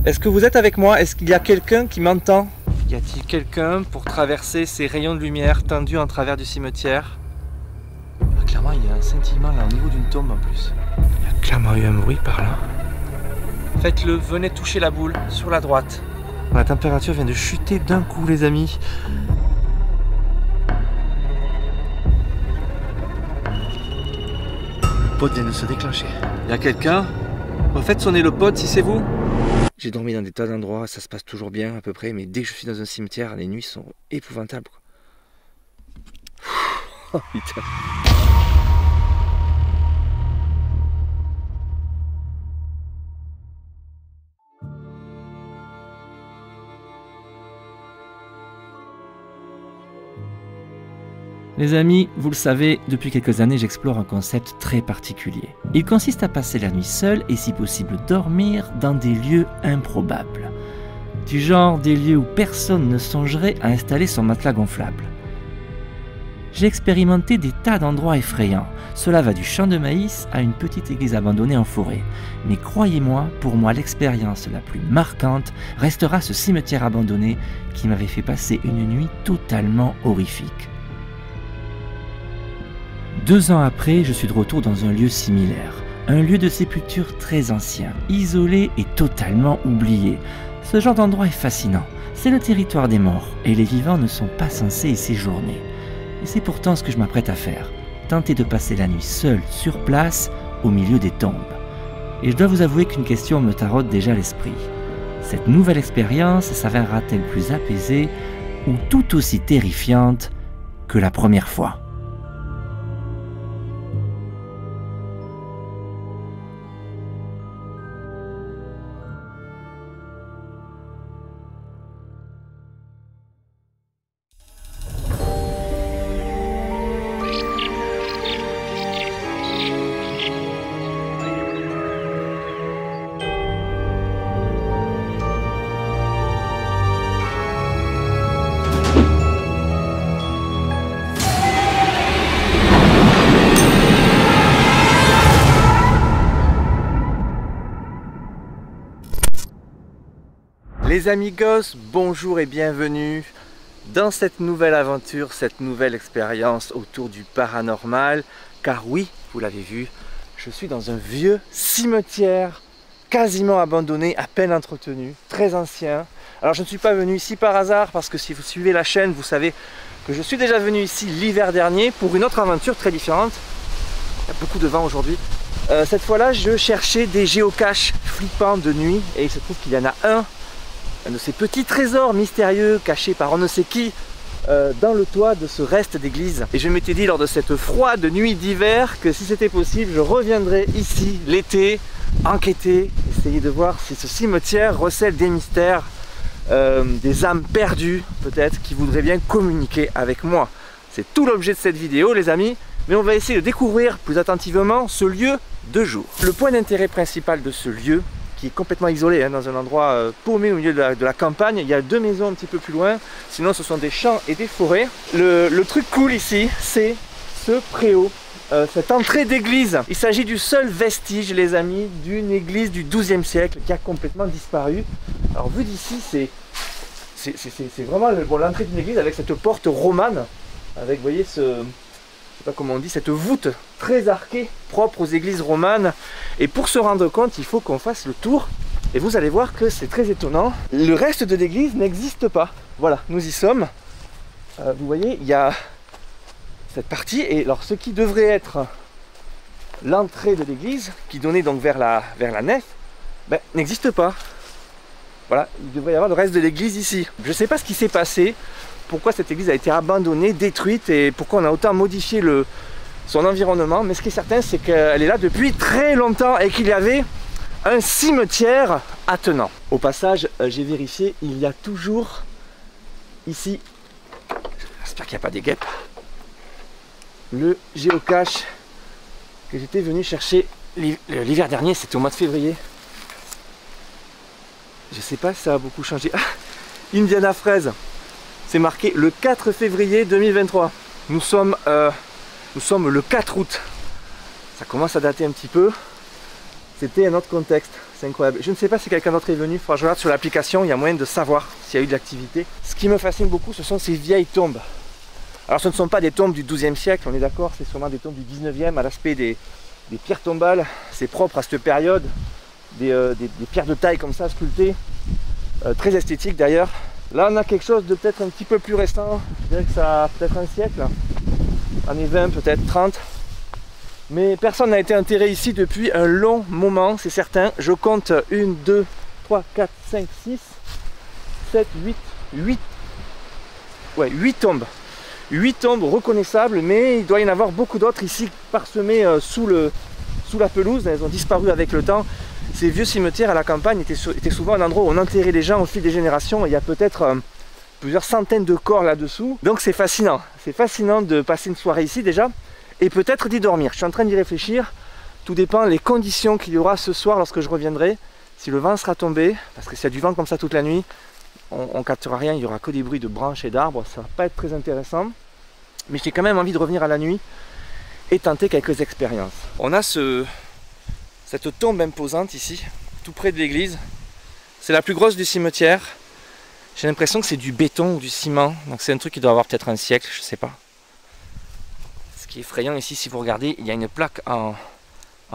Est-ce que vous êtes avec moi? Est-ce qu'il y a quelqu'un qui m'entend? Y a-t-il quelqu'un pour traverser ces rayons de lumière tendus en travers du cimetière? Clairement, il y a un scintillement là au niveau d'une tombe en plus. Il y a clairement eu un bruit par là. Faites-le, venez toucher la boule sur la droite. La température vient de chuter d'un coup, les amis. Le pod vient de se déclencher. Il y a quelqu'un? Faites sonner le pod si c'est vous. J'ai dormi dans des tas d'endroits, ça se passe toujours bien à peu près, mais dès que je suis dans un cimetière, les nuits sont épouvantables. Oh putain. Les amis, vous le savez, depuis quelques années, j'explore un concept très particulier. Il consiste à passer la nuit seul et si possible dormir dans des lieux improbables. Du genre des lieux où personne ne songerait à installer son matelas gonflable. J'ai expérimenté des tas d'endroits effrayants. Cela va du champ de maïs à une petite église abandonnée en forêt. Mais croyez-moi, pour moi l'expérience la plus marquante restera ce cimetière abandonné qui m'avait fait passer une nuit totalement horrifique. 2 ans après, je suis de retour dans un lieu similaire. Un lieu de sépulture très ancien, isolé et totalement oublié. Ce genre d'endroit est fascinant. C'est le territoire des morts et les vivants ne sont pas censés y séjourner. Et c'est pourtant ce que je m'apprête à faire. Tenter de passer la nuit seul sur place au milieu des tombes. Et je dois vous avouer qu'une question me taraude déjà l'esprit. Cette nouvelle expérience s'avérera-t-elle plus apaisée ou tout aussi terrifiante que la première fois ? Les amigos, bonjour et bienvenue dans cette nouvelle aventure, cette nouvelle expérience autour du paranormal. Car oui, vous l'avez vu, je suis dans un vieux cimetière quasiment abandonné, à peine entretenu, très ancien. Alors je ne suis pas venu ici par hasard parce que si vous suivez la chaîne, vous savez que je suis déjà venu ici l'hiver dernier pour une autre aventure très différente. Il y a beaucoup de vent aujourd'hui. Cette fois-là, je cherchais des géocaches flippants de nuit et il se trouve qu'il y en a un de ces petits trésors mystérieux cachés par on ne sait qui dans le toit de ce reste d'église. Et je m'étais dit lors de cette froide nuit d'hiver que si c'était possible, je reviendrais ici l'été, enquêter, essayer de voir si ce cimetière recèle des mystères, des âmes perdues peut-être qui voudraient bien communiquer avec moi. C'est tout l'objet de cette vidéo les amis, mais on va essayer de découvrir plus attentivement ce lieu de jour. Le point d'intérêt principal de ce lieu, qui est complètement isolé, hein, dans un endroit paumé au milieu de la campagne. Il y a 2 maisons un petit peu plus loin, sinon ce sont des champs et des forêts. Le truc cool ici, c'est ce préau, cette entrée d'église. Il s'agit du seul vestige, les amis, d'une église du XIIe siècle qui a complètement disparu. Alors vu d'ici, c'est vraiment l'entrée d'une église avec cette porte romane, avec, vous voyez, je sais pas comment on dit, cette voûte très arquée, propre aux églises romanes. Et pour se rendre compte, il faut qu'on fasse le tour. Et vous allez voir que c'est très étonnant. Le reste de l'église n'existe pas. Voilà, nous y sommes. Vous voyez, il y a cette partie. Et alors, ce qui devrait être l'entrée de l'église, qui donnait donc vers la nef, ben, n'existe pas. Voilà, il devrait y avoir le reste de l'église ici. Je ne sais pas ce qui s'est passé. Pourquoi cette église a été abandonnée, détruite et pourquoi on a autant modifié son environnement. Mais ce qui est certain, c'est qu'elle est là depuis très longtemps et qu'il y avait un cimetière attenant. Au passage, j'ai vérifié, il y a toujours ici, j'espère qu'il n'y a pas des guêpes, le géocache que j'étais venu chercher l'hiver dernier, c'était au mois de février. Je sais pas si ça a beaucoup changé. Ah, Indiana Fraise. C'est marqué le 4 février 2023. Nous sommes le 4 août. Ça commence à dater un petit peu. C'était un autre contexte, c'est incroyable. Je ne sais pas si quelqu'un d'autre est venu, il faudra que je regarde sur l'application, il y a moyen de savoir s'il y a eu de l'activité. Ce qui me fascine beaucoup, ce sont ces vieilles tombes. Alors ce ne sont pas des tombes du XIIe siècle, on est d'accord, c'est sûrement des tombes du XIXe, à l'aspect des pierres tombales, c'est propre à cette période, des pierres de taille comme ça, sculptées, très esthétique d'ailleurs. Là on a quelque chose de peut-être un petit peu plus récent, je dirais que ça a peut-être un siècle, années 20, peut-être 30. Mais personne n'a été enterré ici depuis un long moment, c'est certain. Je compte 1, 2, 3, 4, 5, 6, 7, 8 tombes. 8 tombes reconnaissables, mais il doit y en avoir beaucoup d'autres ici parsemées sous la pelouse. Elles ont disparu avec le temps. Ces vieux cimetières à la campagne étaient souvent un endroit où on enterrait les gens au fil des générations. Il y a peut-être plusieurs centaines de corps là-dessous. Donc c'est fascinant. C'est fascinant de passer une soirée ici déjà. Et peut-être d'y dormir. Je suis en train d'y réfléchir. Tout dépend des conditions qu'il y aura ce soir lorsque je reviendrai. Si le vent sera tombé, parce que s'il y a du vent comme ça toute la nuit, on ne captera rien, il n'y aura que des bruits de branches et d'arbres, ça ne va pas être très intéressant. Mais j'ai quand même envie de revenir à la nuit et tenter quelques expériences. On a cette tombe imposante ici, tout près de l'église. C'est la plus grosse du cimetière. J'ai l'impression que c'est du béton ou du ciment, donc c'est un truc qui doit avoir peut-être un siècle, je ne sais pas. Ce qui est effrayant ici, si vous regardez, il y a une plaque en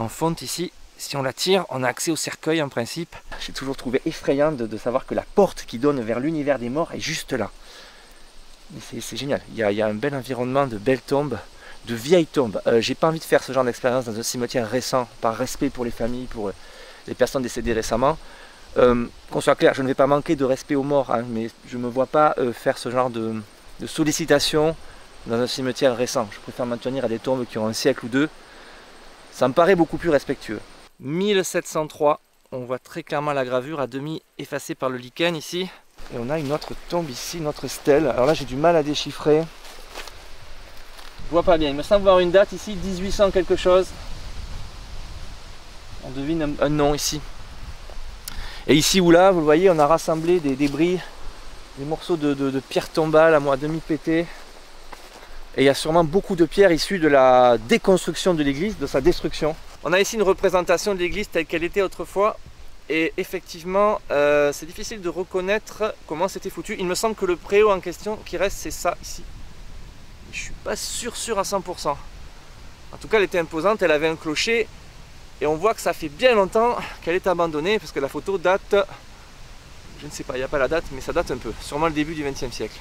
fonte ici. Si on la tire, on a accès au cercueil en principe. J'ai toujours trouvé effrayant de savoir que la porte qui donne vers l'univers des morts est juste là. C'est génial, il y a un bel environnement de belles tombes, de vieilles tombes. J'ai pas envie de faire ce genre d'expérience dans un cimetière récent, par respect pour les familles, pour les personnes décédées récemment. Qu'on soit clair, je ne vais pas manquer de respect aux morts, hein, mais je ne me vois pas faire ce genre de sollicitation dans un cimetière récent. Je préfère m'en tenir à des tombes qui ont un siècle ou deux. Ça me paraît beaucoup plus respectueux. 1703, on voit très clairement la gravure à demi effacée par le lichen ici. Et on a une autre tombe ici, une autre stèle. Alors là j'ai du mal à déchiffrer. Je vois pas bien, il me semble voir une date ici, 1800 quelque chose. On devine un nom ici. Et ici ou là, vous le voyez, on a rassemblé des débris, des morceaux de pierre tombale à demi pétées. Et il y a sûrement beaucoup de pierres issues de la déconstruction de l'église, de sa destruction. On a ici une représentation de l'église telle qu'elle était autrefois. Et effectivement, c'est difficile de reconnaître comment c'était foutu. Il me semble que le préau en question qui reste, c'est ça ici. Je suis pas sûr à 100%. En tout cas, elle était imposante, elle avait un clocher. Et on voit que ça fait bien longtemps qu'elle est abandonnée, parce que la photo date, je ne sais pas, il n'y a pas la date, mais ça date un peu. Sûrement le début du XXe siècle.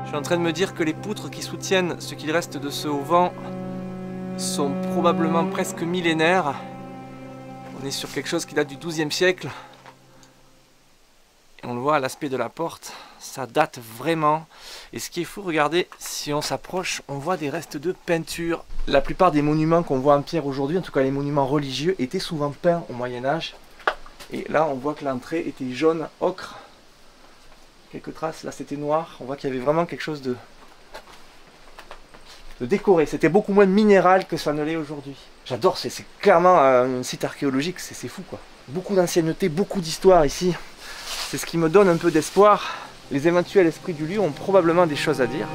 Je suis en train de me dire que les poutres qui soutiennent ce qu'il reste de ce auvent sont probablement presque millénaires. On est sur quelque chose qui date du XIIe siècle. Et on le voit à l'aspect de la porte, ça date vraiment. Et ce qui est fou, regardez, si on s'approche, on voit des restes de peinture. La plupart des monuments qu'on voit en pierre aujourd'hui, en tout cas les monuments religieux, étaient souvent peints au Moyen-Âge. Et là, on voit que l'entrée était jaune, ocre. Quelques traces, là c'était noir, on voit qu'il y avait vraiment quelque chose de décoré. C'était beaucoup moins minéral que ça ne l'est aujourd'hui. J'adore, c'est clairement un site archéologique, c'est fou quoi. Beaucoup d'ancienneté, beaucoup d'histoire ici. C'est ce qui me donne un peu d'espoir. Les éventuels esprits du lieu ont probablement des choses à dire.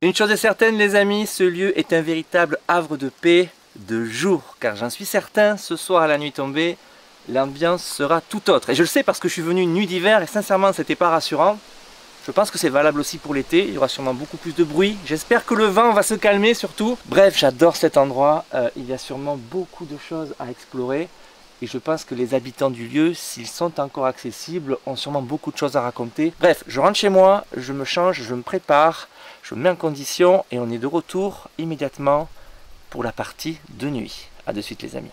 Une chose est certaine les amis, ce lieu est un véritable havre de paix de jour, car j'en suis certain, ce soir à la nuit tombée, l'ambiance sera tout autre. Et je le sais parce que je suis venu une nuit d'hiver et sincèrement c'était pas rassurant. Je pense que c'est valable aussi pour l'été, il y aura sûrement beaucoup plus de bruit. J'espère que le vent va se calmer surtout. Bref, j'adore cet endroit, il y a sûrement beaucoup de choses à explorer. Et je pense que les habitants du lieu, s'ils sont encore accessibles, ont sûrement beaucoup de choses à raconter. Bref, je rentre chez moi, je me change, je me prépare, je me mets en condition et on est de retour immédiatement pour la partie de nuit. A de suite les amis.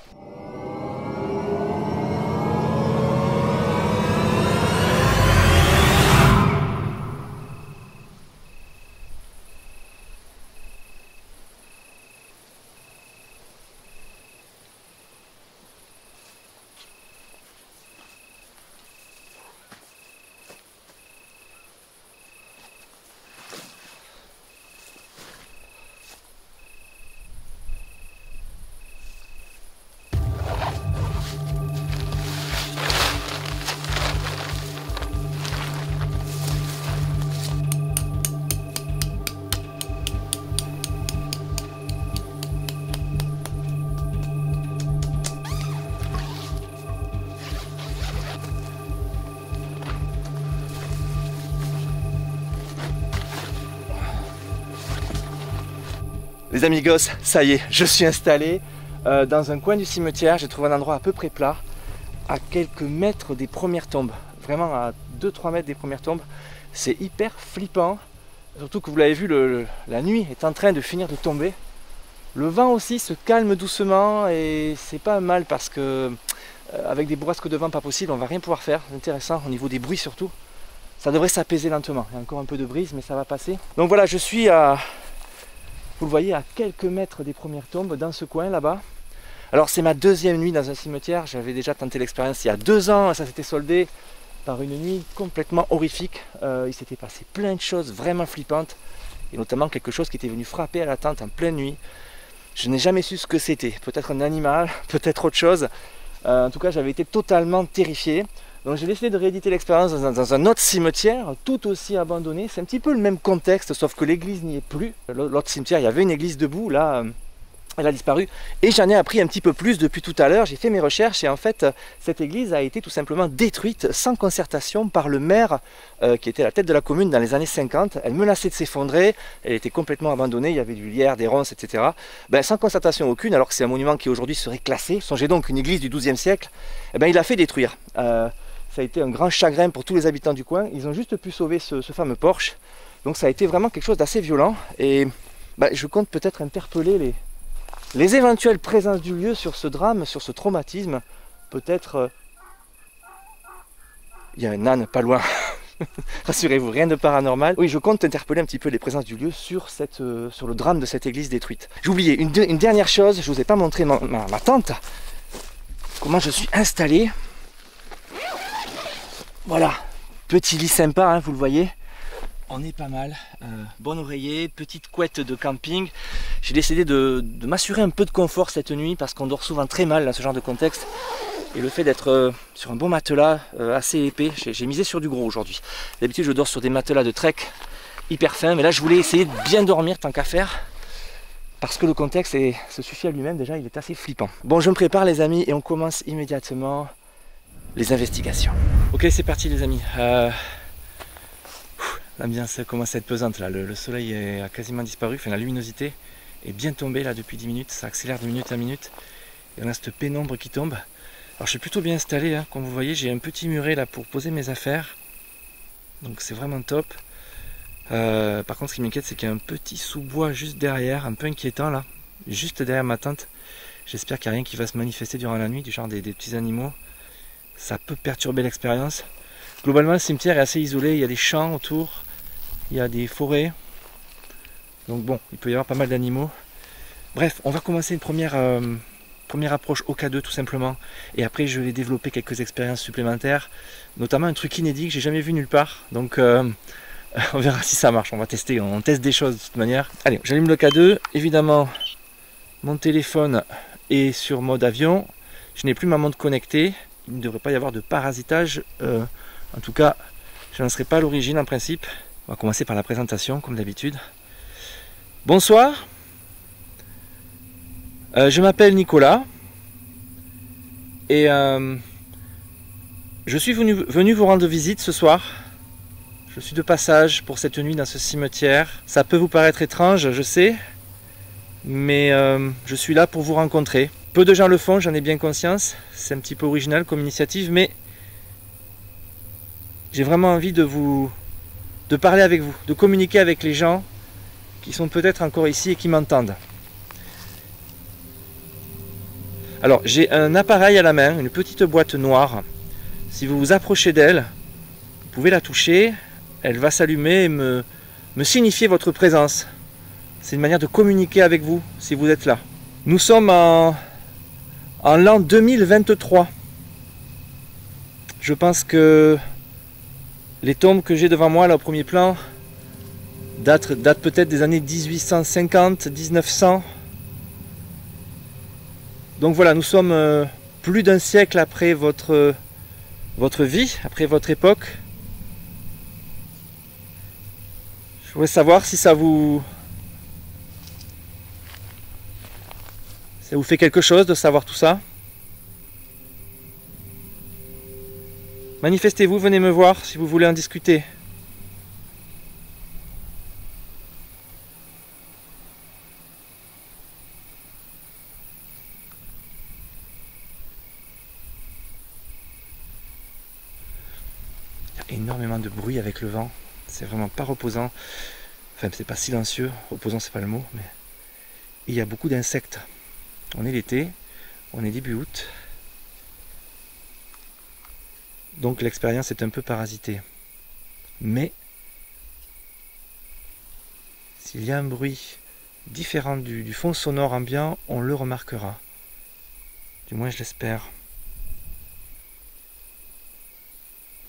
Les amigos, ça y est, je suis installé dans un coin du cimetière. J'ai trouvé un endroit à peu près plat, à quelques mètres des premières tombes. Vraiment à 2-3 mètres des premières tombes. C'est hyper flippant. Surtout que vous l'avez vu, la nuit est en train de finir de tomber. Le vent aussi se calme doucement et c'est pas mal parce que avec des bourrasques de vent pas possible, on va rien pouvoir faire. C'est intéressant au niveau des bruits surtout. Ça devrait s'apaiser lentement. Il y a encore un peu de brise mais ça va passer. Donc voilà, je suis à... Vous le voyez à quelques mètres des premières tombes dans ce coin là-bas. Alors c'est ma deuxième nuit dans un cimetière. J'avais déjà tenté l'expérience il y a 2 ans. Ça s'était soldé par une nuit complètement horrifique. Il s'était passé plein de choses vraiment flippantes. Et notamment quelque chose qui était venu frapper à la tente en pleine nuit. Je n'ai jamais su ce que c'était. Peut-être un animal, peut-être autre chose. En tout cas j'avais été totalement terrifié. Donc j'ai décidé de rééditer l'expérience dans un autre cimetière, tout aussi abandonné. C'est un petit peu le même contexte, sauf que l'église n'y est plus. L'autre cimetière, il y avait une église debout, là, elle a disparu. Et j'en ai appris un petit peu plus depuis tout à l'heure. J'ai fait mes recherches et en fait, cette église a été tout simplement détruite sans concertation par le maire qui était à la tête de la commune dans les années 50. Elle menaçait de s'effondrer, elle était complètement abandonnée, il y avait du lierre, des ronces, etc. Ben, sans concertation aucune, alors que c'est un monument qui aujourd'hui serait classé. Songez donc une église du XIIe siècle, eh ben, il a fait détruire. Ça a été un grand chagrin pour tous les habitants du coin. Ils ont juste pu sauver ce fameux porche. Donc ça a été vraiment quelque chose d'assez violent. Et je compte peut-être interpeller les éventuelles présences du lieu sur ce drame, sur ce traumatisme. Peut-être... Il y a un âne pas loin. Rassurez-vous, rien de paranormal. Oui, je compte interpeller un petit peu les présences du lieu sur le drame de cette église détruite. J'ai oublié une dernière chose. Je ne vous ai pas montré ma tente. Comment je suis installé. Voilà, petit lit sympa, hein, vous le voyez. On est pas mal. Bon oreiller, petite couette de camping. J'ai décidé de m'assurer un peu de confort cette nuit parce qu'on dort souvent très mal dans ce genre de contexte. Et le fait d'être sur un bon matelas assez épais, j'ai misé sur du gros aujourd'hui. D'habitude je dors sur des matelas de trek hyper fins, mais là je voulais essayer de bien dormir tant qu'à faire. Parce que le contexte se suffit à lui-même, déjà il est assez flippant. Bon, je me prépare les amis et on commence immédiatement les investigations. Ok, c'est parti les amis. L'ambiance commence à être pesante là. Le soleil a quasiment disparu, enfin la luminosité est bien tombée là depuis 10 minutes, ça accélère de minute à minute. Et on a cette pénombre qui tombe. Alors je suis plutôt bien installé, hein. Comme vous voyez, j'ai un petit muret là pour poser mes affaires. Donc c'est vraiment top. Par contre ce qui m'inquiète c'est qu'il y a un petit sous-bois juste derrière, un peu inquiétant là, juste derrière ma tente. J'espère qu'il n'y a rien qui va se manifester durant la nuit, du genre des petits animaux. Ça peut perturber l'expérience. Globalement le cimetière est assez isolé, il y a des champs autour, il y a des forêts. Donc bon, il peut y avoir pas mal d'animaux. Bref, on va commencer une première approche au K2 tout simplement. Et après je vais développer quelques expériences supplémentaires. Notamment un truc inédit que j'ai jamais vu nulle part. Donc on verra si ça marche, on va tester, on teste des choses de toute manière. Allez, j'allume le K2, évidemment mon téléphone est sur mode avion. Je n'ai plus ma montre connectée. Il ne devrait pas y avoir de parasitage, en tout cas je n'en serai pas à l'origine en principe. On va commencer par la présentation comme d'habitude. Bonsoir, je m'appelle Nicolas et je suis venu vous rendre visite ce soir. Je suis de passage pour cette nuit dans ce cimetière. Ça peut vous paraître étrange, je sais, mais je suis là pour vous rencontrer. Peu de gens le font, j'en ai bien conscience. C'est un petit peu original comme initiative, mais j'ai vraiment envie de parler avec vous, de communiquer avec les gens qui sont peut-être encore ici et qui m'entendent. Alors, j'ai un appareil à la main, une petite boîte noire. Si vous vous approchez d'elle, vous pouvez la toucher. Elle va s'allumer et me signifier votre présence. C'est une manière de communiquer avec vous, si vous êtes là. Nous sommes en l'an 2023. Je pense que les tombes que j'ai devant moi, là, au premier plan, datent peut-être des années 1850, 1900. Donc voilà, nous sommes plus d'un siècle après votre vie, après votre époque. Je voudrais savoir si ça vous fait quelque chose de savoir tout ça. Manifestez-vous, venez me voir si vous voulez en discuter. Il y a énormément de bruit avec le vent. C'est vraiment pas reposant. Enfin, c'est pas silencieux. Reposant, c'est pas le mot. Mais il y a beaucoup d'insectes. On est l'été. On est début août. Donc l'expérience est un peu parasitée. Mais s'il y a un bruit différent du fond sonore ambiant, on le remarquera. Du moins je l'espère.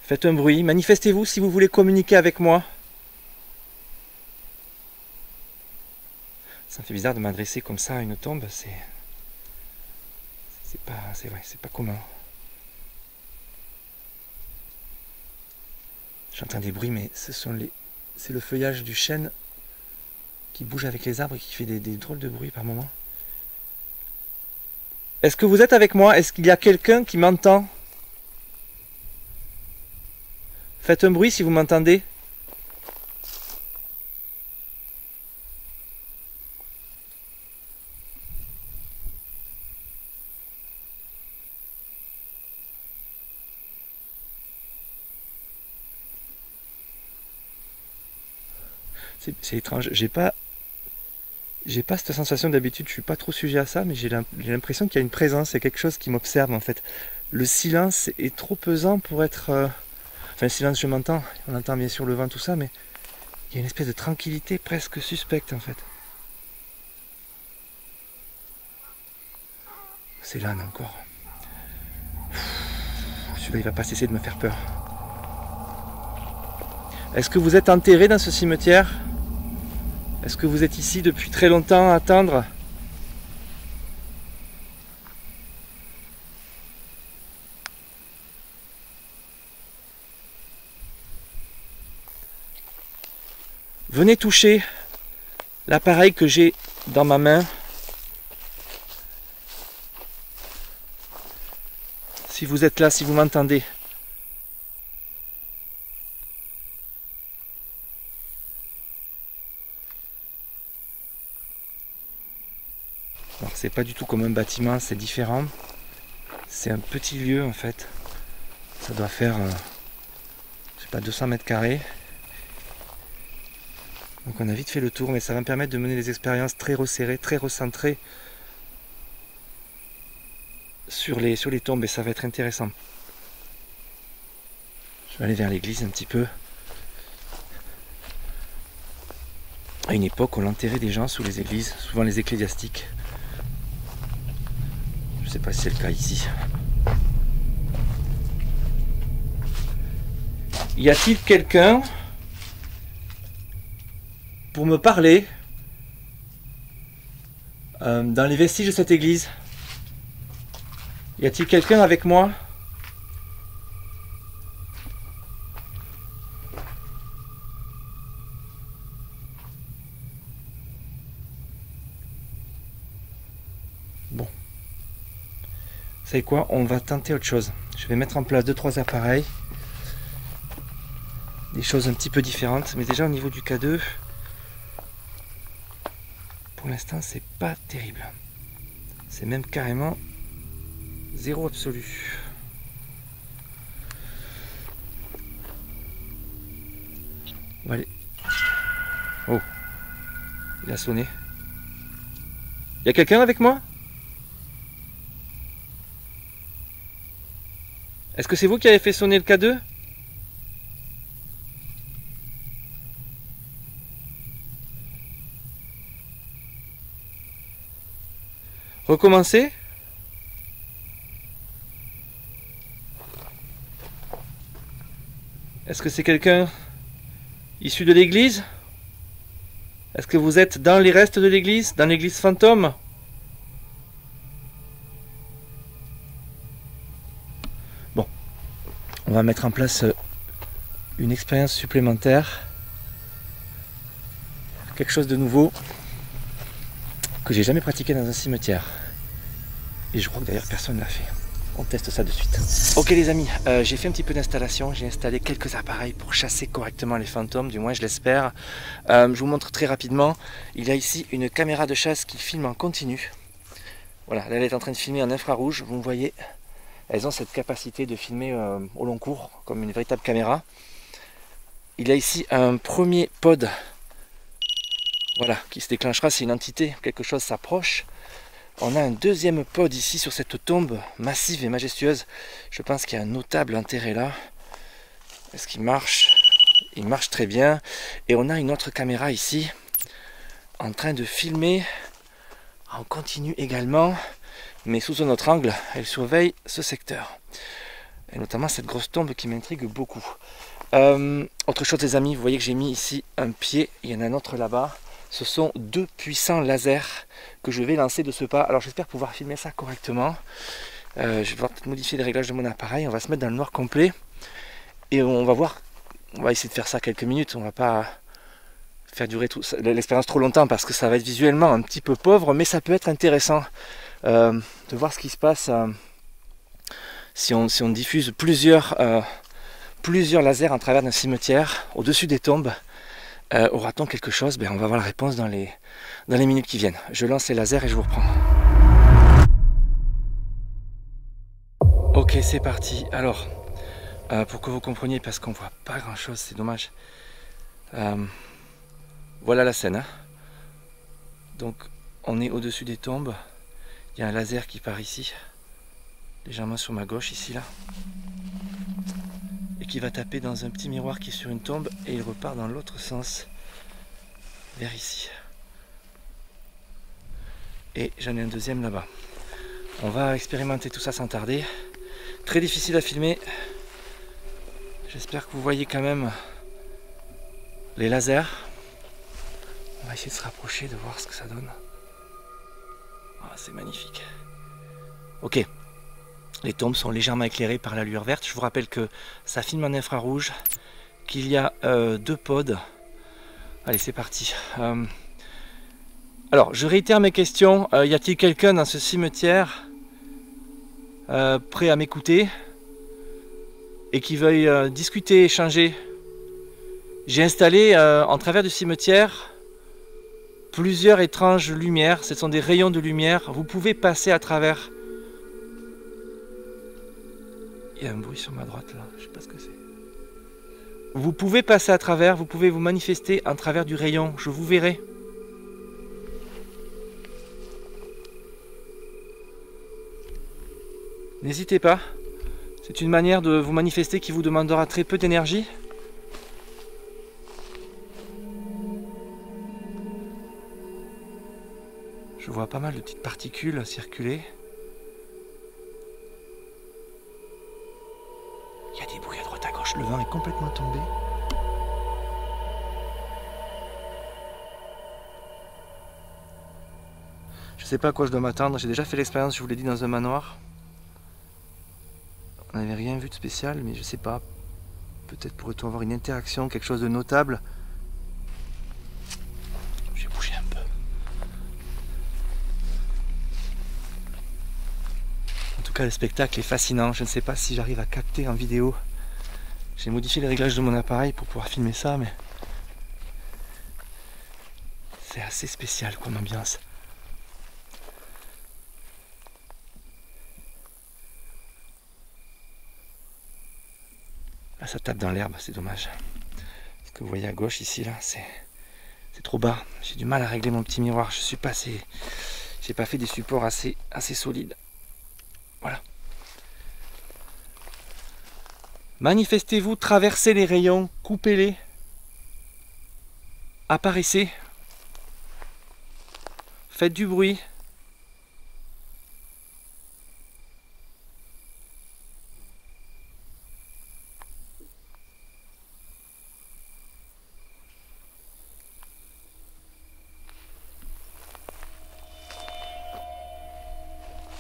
Faites un bruit, manifestez-vous si vous voulez communiquer avec moi. Ça me fait bizarre de m'adresser comme ça à une tombe, c'est pas commun. J'entends des bruits, mais c'est le feuillage du chêne qui bouge avec les arbres et qui fait des drôles de bruits par moments. Est-ce que vous êtes avec moi? Est-ce qu'il y a quelqu'un qui m'entend? Faites un bruit si vous m'entendez. C'est étrange, j'ai pas cette sensation d'habitude, je suis pas trop sujet à ça, mais j'ai l'impression qu'il y a une présence, il y a quelque chose qui m'observe en fait. Le silence est trop pesant pour être... Enfin, le silence, je m'entends, on entend bien sûr le vent, tout ça, mais il y a une espèce de tranquillité presque suspecte en fait. C'est l'âne encore. Celui-là, il va pas cesser de me faire peur. Est-ce que vous êtes enterré dans ce cimetière ? Est-ce que vous êtes ici depuis très longtemps à attendre ? Venez toucher l'appareil que j'ai dans ma main. Si vous êtes là, si vous m'entendez. Alors c'est pas du tout comme un bâtiment, c'est différent. C'est un petit lieu en fait. Ça doit faire, je sais pas, 200 mètres carrés. Donc on a vite fait le tour, mais ça va me permettre de mener des expériences très resserrées, très recentrées sur les tombes et ça va être intéressant. Je vais aller vers l'église un petit peu. À une époque, on enterrait des gens sous les églises, souvent les ecclésiastiques. Je ne sais pas si c'est le cas ici. Y a-t-il quelqu'un pour me parler dans les vestiges de cette église? Y a-t-il quelqu'un avec moi? Bon. Vous savez quoi? On va tenter autre chose. Je vais mettre en place 2-3 appareils. des choses un petit peu différentes. Mais déjà au niveau du K2, pour l'instant c'est pas terrible. C'est même carrément zéro absolu. On va aller. Oh, il a sonné. Il y a quelqu'un avec moi? Est-ce que c'est vous qui avez fait sonner le K2? Recommencez. Est-ce que c'est quelqu'un issu de l'église? Est-ce que vous êtes dans les restes de l'église? Dans l'église fantôme? Bon, on va mettre en place une expérience supplémentaire. Quelque chose de nouveau que j'ai jamais pratiqué dans un cimetière. Et je crois que d'ailleurs personne ne l'a fait. On teste ça de suite. Ok les amis, j'ai fait un petit peu d'installation. J'ai installé quelques appareils pour chasser correctement les fantômes, du moins je l'espère. Je vous montre très rapidement. Il y a ici une caméra de chasse qui filme en continu. Voilà, là elle est en train de filmer en infrarouge. Vous me voyez, elles ont cette capacité de filmer au long cours, comme une véritable caméra. Il y a ici un premier pod, voilà, qui se déclenchera si une entité, quelque chose s'approche. On a un deuxième pod ici sur cette tombe massive et majestueuse. Je pense qu'il y a un notable intérêt là. Est-ce qu'il marche? Il marche très bien. Et on a une autre caméra ici en train de filmer en continu également, mais sous un autre angle. Elle surveille ce secteur. Et notamment cette grosse tombe qui m'intrigue beaucoup. Autre chose les amis, vous voyez que j'ai mis ici un pied. Il y en a un autre là-bas. Ce sont deux puissants lasers que je vais lancer de ce pas. Alors j'espère pouvoir filmer ça correctement. Je vais devoir peut-être modifier les réglages de mon appareil. On va se mettre dans le noir complet. Et on va voir. On va essayer de faire ça quelques minutes. On va pas faire durer l'expérience trop longtemps parce que ça va être visuellement un petit peu pauvre. Mais ça peut être intéressant de voir ce qui se passe si on diffuse plusieurs lasers en travers d'un cimetière au-dessus des tombes. Aura-t-on quelque chose? On va voir la réponse dans les minutes qui viennent. Je lance les lasers et je vous reprends. Ok, c'est parti. Alors, pour que vous compreniez, parce qu'on voit pas grand-chose, c'est dommage. Voilà la scène. Hein. Donc, on est au-dessus des tombes. Il y a un laser qui part ici, légèrement sur ma gauche, ici, là. Et qui va taper dans un petit miroir qui est sur une tombe et il repart dans l'autre sens vers ici. Et j'en ai un deuxième là-bas. On va expérimenter tout ça sans tarder. Très difficile à filmer. J'espère que vous voyez quand même les lasers. On va essayer de se rapprocher, de voir ce que ça donne. Oh, c'est magnifique. Ok. Les tombes sont légèrement éclairées par la lueur verte. Je vous rappelle que ça filme en infrarouge, qu'il y a deux pods. Allez, c'est parti. Alors, je réitère mes questions. Y a-t-il quelqu'un dans ce cimetière prêt à m'écouter et qui veuille discuter, échanger? J'ai installé en travers du cimetière plusieurs étranges lumières. Ce sont des rayons de lumière. Vous pouvez passer à travers. Il y a un bruit sur ma droite là, je sais pas ce que c'est. Vous pouvez passer à travers, vous pouvez vous manifester en travers du rayon, je vous verrai. N'hésitez pas, c'est une manière de vous manifester qui vous demandera très peu d'énergie. Je vois pas mal de petites particules circuler. Il y a des bruits à droite à gauche, le vent est complètement tombé. Je sais pas à quoi je dois m'attendre, j'ai déjà fait l'expérience, je vous l'ai dit, dans un manoir. On n'avait rien vu de spécial, mais je sais pas. Peut-être pourrait-on avoir une interaction, quelque chose de notable. Je vais bouger un peu. En tout cas, le spectacle est fascinant. Je ne sais pas si j'arrive à capter en vidéo. J'ai modifié les réglages de mon appareil pour pouvoir filmer ça, mais c'est assez spécial comme ambiance. Là, ça tape dans l'herbe, c'est dommage. Ce que vous voyez à gauche ici, là, c'est trop bas. J'ai du mal à régler mon petit miroir. Je suis pas assez... J'ai pas fait des supports assez solides. Voilà. Manifestez-vous, traversez les rayons, coupez-les. Apparaissez. Faites du bruit.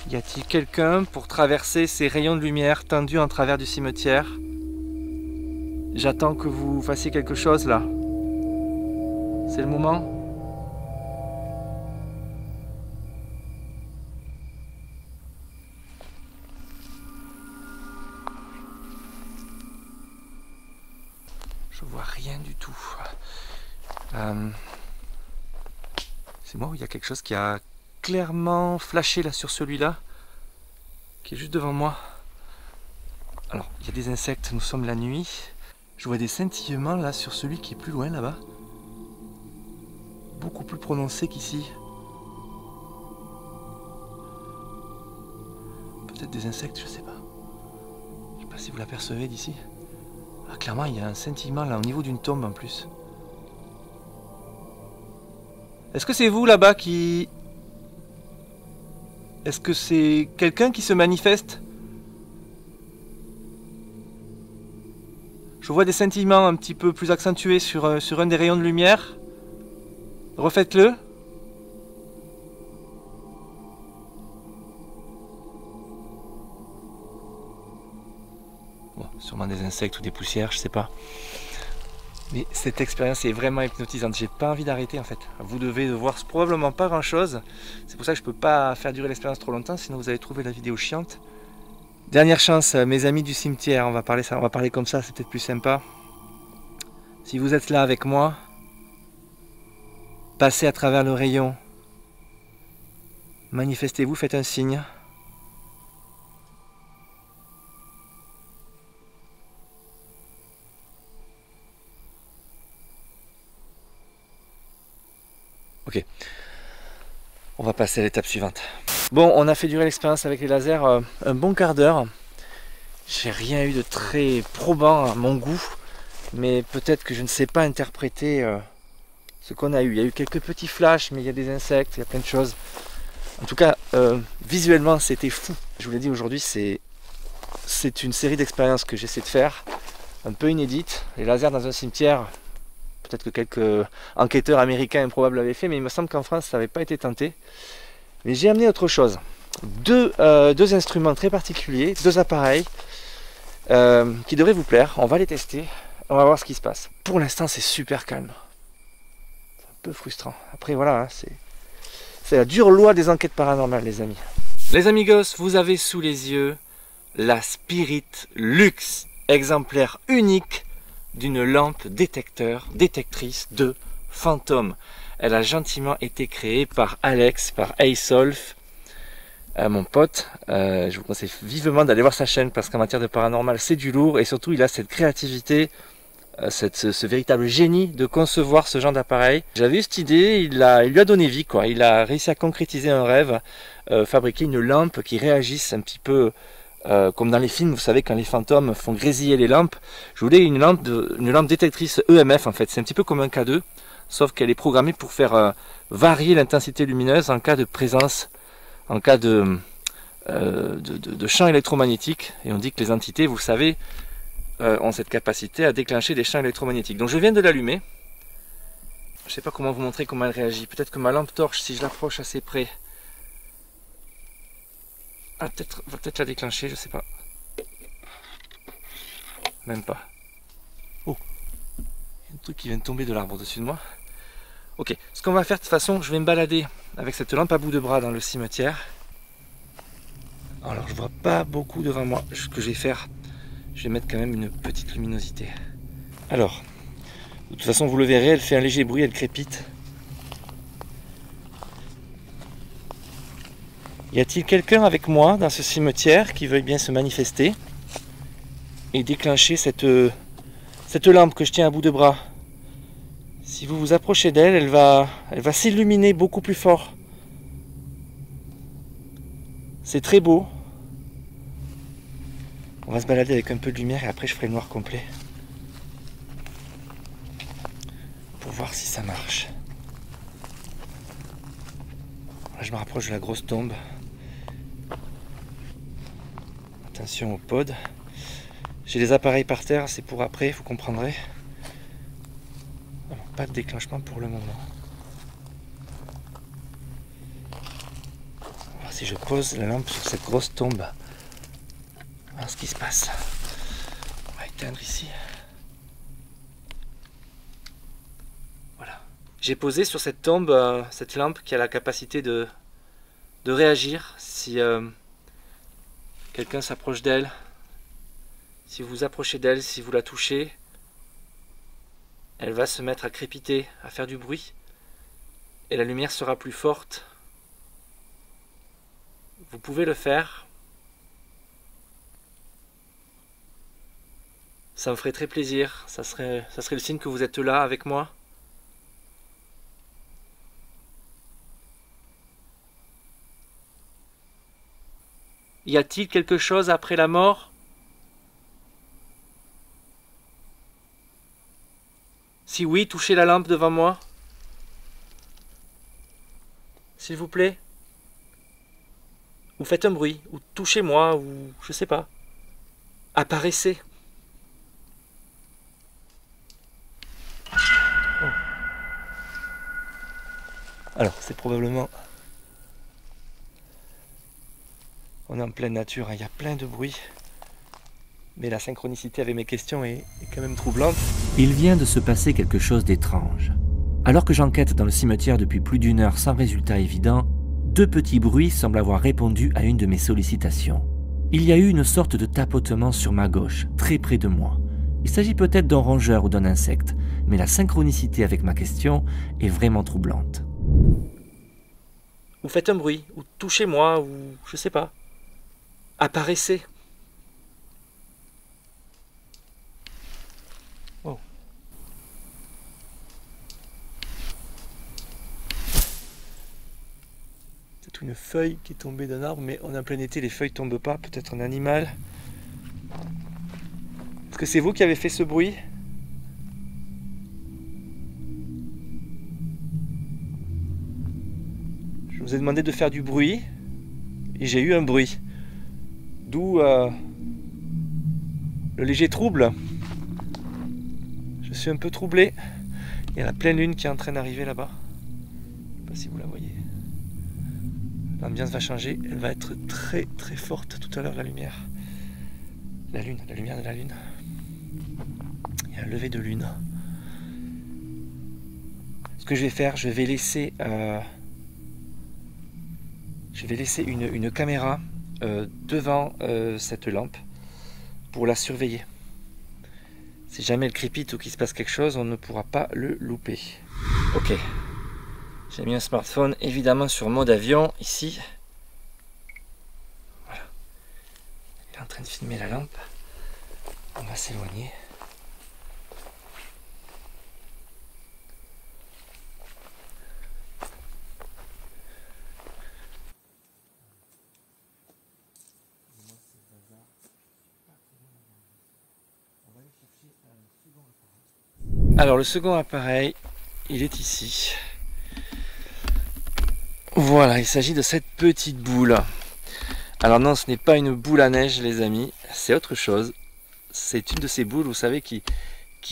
Y a-t-il quelqu'un pour traverser ces rayons de lumière tendus en travers du cimetière? J'attends que vous fassiez quelque chose là. C'est le moment. Je vois rien du tout. C'est moi ou il y a quelque chose qui a clairement flashé là sur celui-là qui est juste devant moi. Alors il y a des insectes, nous sommes la nuit. Je vois des scintillements là sur celui qui est plus loin là-bas. Beaucoup plus prononcé qu'ici. Peut-être des insectes, je sais pas. Je sais pas si vous l'apercevez d'ici. Ah, clairement il y a un scintillement là au niveau d'une tombe en plus. Est-ce que c'est vous là-bas qui... Est-ce que c'est quelqu'un qui se manifeste? Je vois des scintillements un petit peu plus accentués sur un des rayons de lumière. Refaites-le. Bon, sûrement des insectes ou des poussières, je sais pas. Mais cette expérience est vraiment hypnotisante. J'ai pas envie d'arrêter en fait. Vous devez voir probablement pas grand chose. C'est pour ça que je peux pas faire durer l'expérience trop longtemps, sinon vous allez trouver la vidéo chiante. Dernière chance, mes amis du cimetière, on va parler comme ça, c'est peut-être plus sympa. Si vous êtes là avec moi, passez à travers le rayon. Manifestez-vous, faites un signe. Ok, on va passer à l'étape suivante. Bon, on a fait durer l'expérience avec les lasers un bon quart d'heure. J'ai rien eu de très probant à mon goût, mais peut-être que je ne sais pas interpréter ce qu'on a eu. Il y a eu quelques petits flashs, mais il y a des insectes, il y a plein de choses. En tout cas, visuellement, c'était fou. Je vous l'ai dit, aujourd'hui, c'est une série d'expériences que j'essaie de faire, un peu inédite. Les lasers dans un cimetière, peut-être que quelques enquêteurs américains improbables l'avaient fait, mais il me semble qu'en France, ça n'avait pas été tenté. Mais j'ai amené autre chose. Deux instruments très particuliers, deux appareils qui devraient vous plaire. On va les tester, on va voir ce qui se passe. Pour l'instant, c'est super calme. C'est un peu frustrant. Après, voilà, c'est la dure loi des enquêtes paranormales, les amis. Les amigos, vous avez sous les yeux la Spirit Lux, exemplaire unique d'une lampe détectrice de fantômes. Elle a gentiment été créée par Alex, par Asolf, mon pote. Je vous conseille vivement d'aller voir sa chaîne parce qu'en matière de paranormal, c'est du lourd et surtout il a cette créativité, ce véritable génie de concevoir ce genre d'appareil. J'avais eu cette idée, il lui a donné vie, quoi. Il a réussi à concrétiser un rêve, fabriquer une lampe qui réagisse un petit peu comme dans les films, vous savez, quand les fantômes font grésiller les lampes. Je voulais une lampe détectrice EMF en fait. C'est un petit peu comme un K2, sauf qu'elle est programmée pour faire varier l'intensité lumineuse en cas de présence, en cas de champs électromagnétiques. Et on dit que les entités, vous le savez, ont cette capacité à déclencher des champs électromagnétiques. Donc je viens de l'allumer. Je ne sais pas comment vous montrer comment elle réagit. Peut-être que ma lampe torche, si je l'approche assez près, va peut-être la déclencher, je sais pas. Même pas. Oh, il y a un truc qui vient de tomber de l'arbre au-dessus de moi. Ok, ce qu'on va faire de toute façon, je vais me balader avec cette lampe à bout de bras dans le cimetière. Alors je vois pas beaucoup devant moi. Ce que je vais faire, je vais mettre quand même une petite luminosité. Alors, de toute façon vous le verrez, elle fait un léger bruit, elle crépite. Y a-t-il quelqu'un avec moi dans ce cimetière qui veuille bien se manifester et déclencher cette lampe que je tiens à bout de bras? Si vous vous approchez d'elle, elle va s'illuminer beaucoup plus fort. C'est très beau. On va se balader avec un peu de lumière et après je ferai le noir complet. Pour voir si ça marche. Là, je me rapproche de la grosse tombe. Attention au pod. J'ai des appareils par terre, c'est pour après, vous comprendrez. Alors, pas de déclenchement pour le moment. On va voir si je pose la lampe sur cette grosse tombe. On va voir ce qui se passe. On va éteindre ici. Voilà. J'ai posé sur cette tombe cette lampe qui a la capacité de réagir si quelqu'un s'approche d'elle. Si vous vous approchez d'elle, si vous la touchez, elle va se mettre à crépiter, à faire du bruit, et la lumière sera plus forte. Vous pouvez le faire. Ça me ferait très plaisir. Ça serait le signe que vous êtes là avec moi. Y a-t-il quelque chose après la mort ? Si oui, touchez la lampe devant moi. S'il vous plaît. Ou faites un bruit, ou touchez-moi, ou je sais pas. Apparaissez. Oh. Alors, c'est probablement... On est en pleine nature, hein. Il y a plein de bruit. Mais la synchronicité avec mes questions est quand même troublante. Il vient de se passer quelque chose d'étrange. Alors que j'enquête dans le cimetière depuis plus d'1 heure sans résultat évident, 2 petits bruits semblent avoir répondu à une de mes sollicitations. Il y a eu une sorte de tapotement sur ma gauche, très près de moi. Il s'agit peut-être d'un rongeur ou d'un insecte, mais la synchronicité avec ma question est vraiment troublante. Ou faites un bruit, ou touchez-moi, ou je sais pas. Apparaissez. Oh. C'est une feuille qui est tombée d'un arbre, mais on est en plein été, les feuilles tombent pas. Peut-être un animal. Est-ce que c'est vous qui avez fait ce bruit ? Je vous ai demandé de faire du bruit et j'ai eu un bruit. D'où le léger trouble. Je suis un peu troublé. Il y a la pleine lune qui est en train d'arriver là-bas. Je ne sais pas si vous la voyez. L'ambiance va changer. Elle va être très très forte tout à l'heure, la lumière. La lune, la lumière de la lune. Il y a un lever de lune. Ce que je vais faire, je vais laisser une caméra devant cette lampe pour la surveiller. Si jamais elle crépite ou qu'il se passe quelque chose, on ne pourra pas le louper. Ok. J'ai mis un smartphone évidemment sur mode avion ici. Voilà. Il est en train de filmer la lampe. On va s'éloigner. Alors le second appareil, il est ici. Voilà, il s'agit de cette petite boule. Alors non, ce n'est pas une boule à neige les amis, c'est autre chose. C'est une de ces boules, vous savez, qui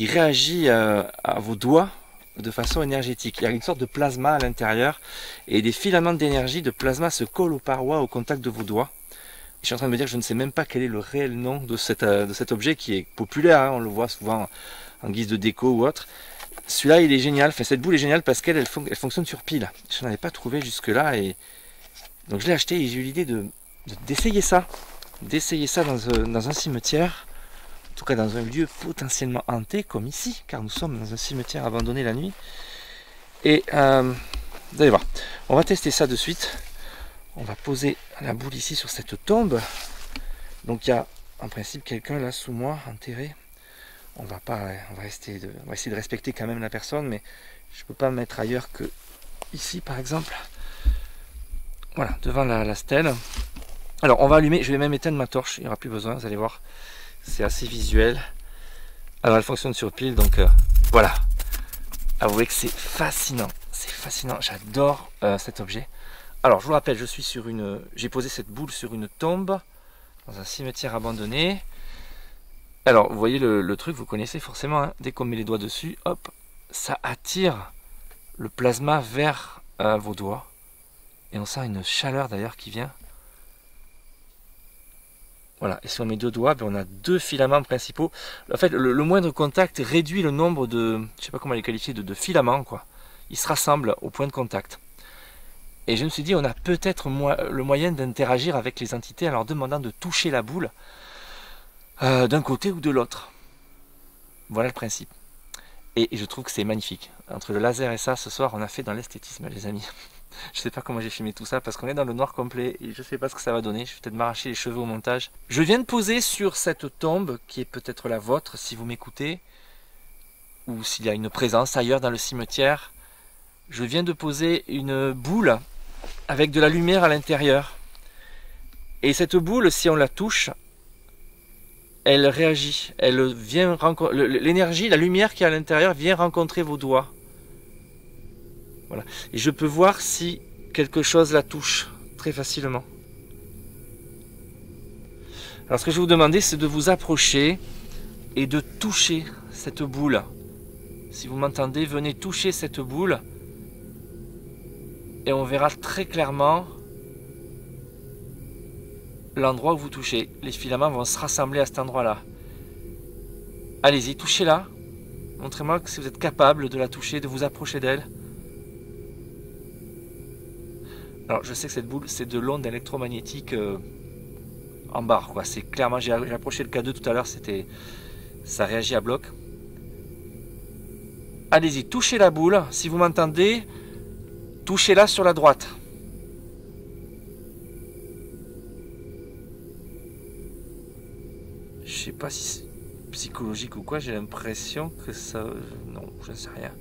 réagit à vos doigts de façon énergétique. Il y a une sorte de plasma à l'intérieur et des filaments d'énergie de plasma se collent aux parois au contact de vos doigts. Je suis en train de me dire que je ne sais même pas quel est le réel nom de cet objet qui est populaire, hein, on le voit souvent en guise de déco ou autre. Celui-là il est génial, enfin, cette boule est géniale parce qu'elle fonctionne sur pile. Je n'en avais pas trouvé jusque là et donc je l'ai acheté et j'ai eu l'idée d'essayer ça. D'essayer ça dans un cimetière tout cas dans un lieu potentiellement hanté comme ici, car nous sommes dans un cimetière abandonné la nuit. Et vous allez voir, on va tester ça de suite. On va poser la boule ici sur cette tombe. Donc il y a en principe quelqu'un là sous moi, enterré. On va essayer de respecter quand même la personne, mais je ne peux pas me mettre ailleurs que ici par exemple. Voilà, devant la stèle. Alors on va allumer, je vais même éteindre ma torche, il n'y aura plus besoin, vous allez voir. C'est assez visuel. Alors elle fonctionne sur pile, donc voilà. Avouez que c'est fascinant, j'adore cet objet. Alors je vous rappelle, j'ai posé cette boule sur une tombe, dans un cimetière abandonné. Alors vous voyez le truc, vous connaissez forcément, hein, dès qu'on met les doigts dessus, hop, ça attire le plasma vers vos doigts. Et on sent une chaleur d'ailleurs qui vient. Voilà, et si on met deux doigts, ben on a deux filaments principaux. En fait, le moindre contact réduit le nombre de, je sais pas comment les qualifier, de filaments, quoi. Ils se rassemblent au point de contact. Et je me suis dit, on a peut-être le moyen d'interagir avec les entités en leur demandant de toucher la boule d'un côté ou de l'autre. Voilà le principe. Et je trouve que c'est magnifique. Entre le laser et ça, ce soir, on a fait dans l'esthétisme, les amis. Je sais pas comment j'ai filmé tout ça parce qu'on est dans le noir complet et je sais pas ce que ça va donner. Je vais peut-être m'arracher les cheveux au montage. Je viens de poser sur cette tombe qui est peut-être la vôtre si vous m'écoutez, ou s'il y a une présence ailleurs dans le cimetière. Je viens de poser une boule avec de la lumière à l'intérieur. Et cette boule, si on la touche, elle réagit. Elle vient rencontrer l'énergie, la lumière qui est à l'intérieur vient rencontrer vos doigts. Voilà. Et je peux voir si quelque chose la touche très facilement. Alors ce que je vais vous demander, c'est de vous approcher et de toucher cette boule. Si vous m'entendez, venez toucher cette boule et on verra très clairement l'endroit où vous touchez. Les filaments vont se rassembler à cet endroit-là. Allez-y, touchez-la. Montrez-moi si vous êtes capable de la toucher, de vous approcher d'elle. Alors je sais que cette boule c'est de l'onde électromagnétique en barre quoi. C'est clairement, j'ai approché le K2 tout à l'heure, ça réagit à bloc. Allez-y, touchez la boule. Si vous m'entendez, touchez-la sur la droite. Je sais pas si c'est psychologique ou quoi, j'ai l'impression que ça... Non, je ne sais rien.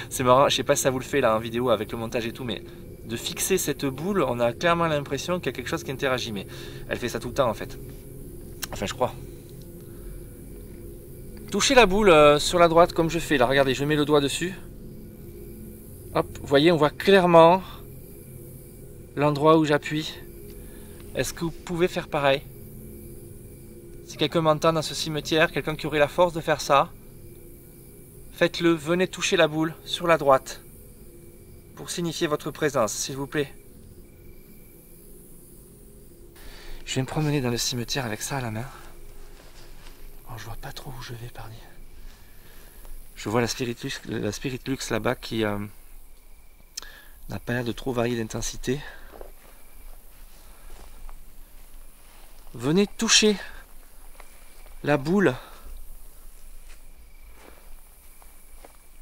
C'est marrant, je sais pas si ça vous le fait là en vidéo avec le montage et tout, mais de fixer cette boule, on a clairement l'impression qu'il y a quelque chose qui interagit, mais elle fait ça tout le temps en fait. Enfin, je crois. Touchez la boule sur la droite comme je fais là, regardez, je mets le doigt dessus. Hop, vous voyez, on voit clairement l'endroit où j'appuie. Est-ce que vous pouvez faire pareil? Si quelqu'un m'entend dans ce cimetière, quelqu'un qui aurait la force de faire ça, faites-le, venez toucher la boule sur la droite pour signifier votre présence, s'il vous plaît. Je vais me promener dans le cimetière avec ça à la main. Alors, je vois pas trop où je vais, pardi. Je vois la Spirit Lux là-bas qui n'a pas l'air de trop varier d'intensité. Venez toucher la boule.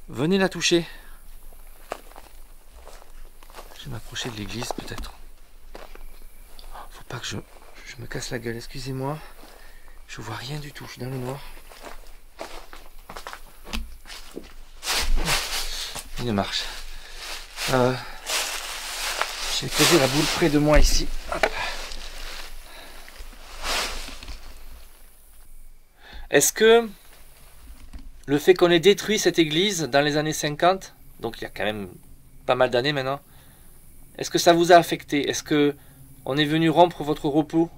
Venez la toucher. Je vais m'approcher de l'église peut-être. Faut pas que je me casse la gueule, excusez-moi. Je vois rien du tout, je suis dans le noir. Il marche. J'ai posé la boule près de moi ici. Est-ce que le fait qu'on ait détruit cette église dans les années 50, donc il y a quand même pas mal d'années maintenant, est-ce que ça vous a affecté? Est-ce que on est venu rompre votre repos?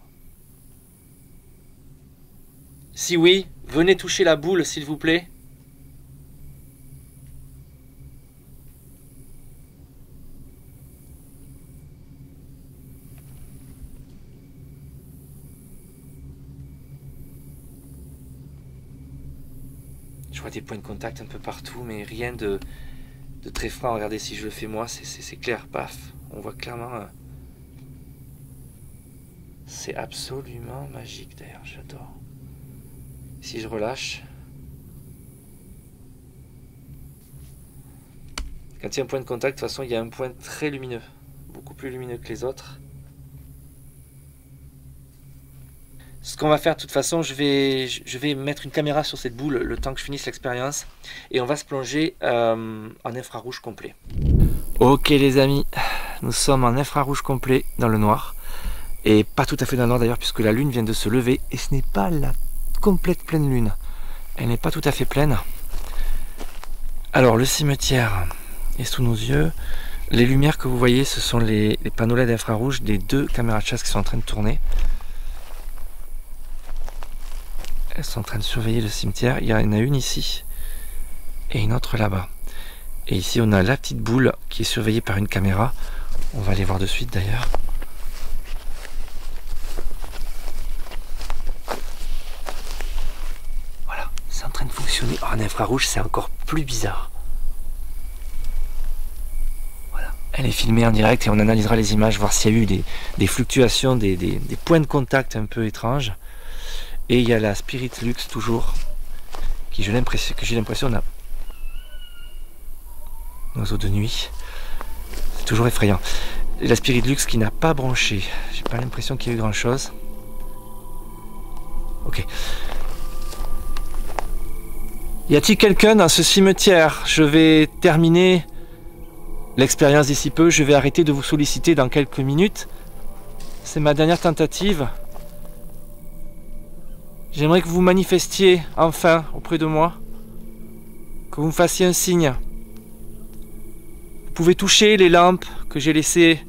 Si oui, venez toucher la boule s'il vous plaît. Je vois des points de contact un peu partout, mais rien de très franc. Regardez, si je le fais moi, c'est clair, paf. On voit clairement... C'est absolument magique d'ailleurs, j'adore. Si je relâche, quand il y a un point de contact, de toute façon il y a un point très lumineux, beaucoup plus lumineux que les autres. Ce qu'on va faire de toute façon, je vais mettre une caméra sur cette boule le temps que je finisse l'expérience et on va se plonger en infrarouge complet. Ok les amis, nous sommes en infrarouge complet dans le noir et pas tout à fait dans le noir d'ailleurs puisque la lune vient de se lever et ce n'est pas la complète pleine lune, elle n'est pas tout à fait pleine. Alors le cimetière est sous nos yeux, les lumières que vous voyez ce sont les panneaux LED infrarouges des 2 caméras de chasse qui sont en train de tourner. Elles sont en train de surveiller le cimetière. Il y en a une ici et une autre là-bas. Et ici on a la petite boule qui est surveillée par une caméra. On va aller voir de suite d'ailleurs. Voilà, c'est en train de fonctionner. En infrarouge c'est encore plus bizarre. Voilà, elle est filmée en direct et on analysera les images, voir s'il y a eu des fluctuations, des points de contact un peu étranges. Et il y a la Spirit Lux toujours, que j'ai l'impression d'un oiseau de nuit. C'est toujours effrayant. Et la Spirit Lux qui n'a pas branché. J'ai pas l'impression qu'il y ait eu grand chose. Ok. Y a-t-il quelqu'un dans ce cimetière? Je vais terminer l'expérience d'ici peu. Je vais arrêter de vous solliciter dans quelques minutes. C'est ma dernière tentative. J'aimerais que vous manifestiez enfin auprès de moi, que vous me fassiez un signe. Vous pouvez toucher les lampes que j'ai laissées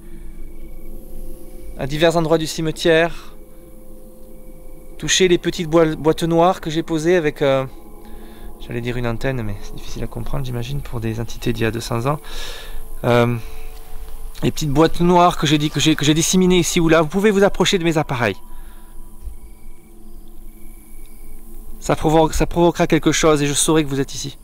à divers endroits du cimetière, toucher les petites boîtes noires que j'ai posées avec, j'allais dire une antenne, mais c'est difficile à comprendre j'imagine pour des entités d'il y a 200 ans. Les petites boîtes noires que j'ai disséminées ici ou là, vous pouvez vous approcher de mes appareils. Ça provoquera quelque chose et je saurai que vous êtes ici.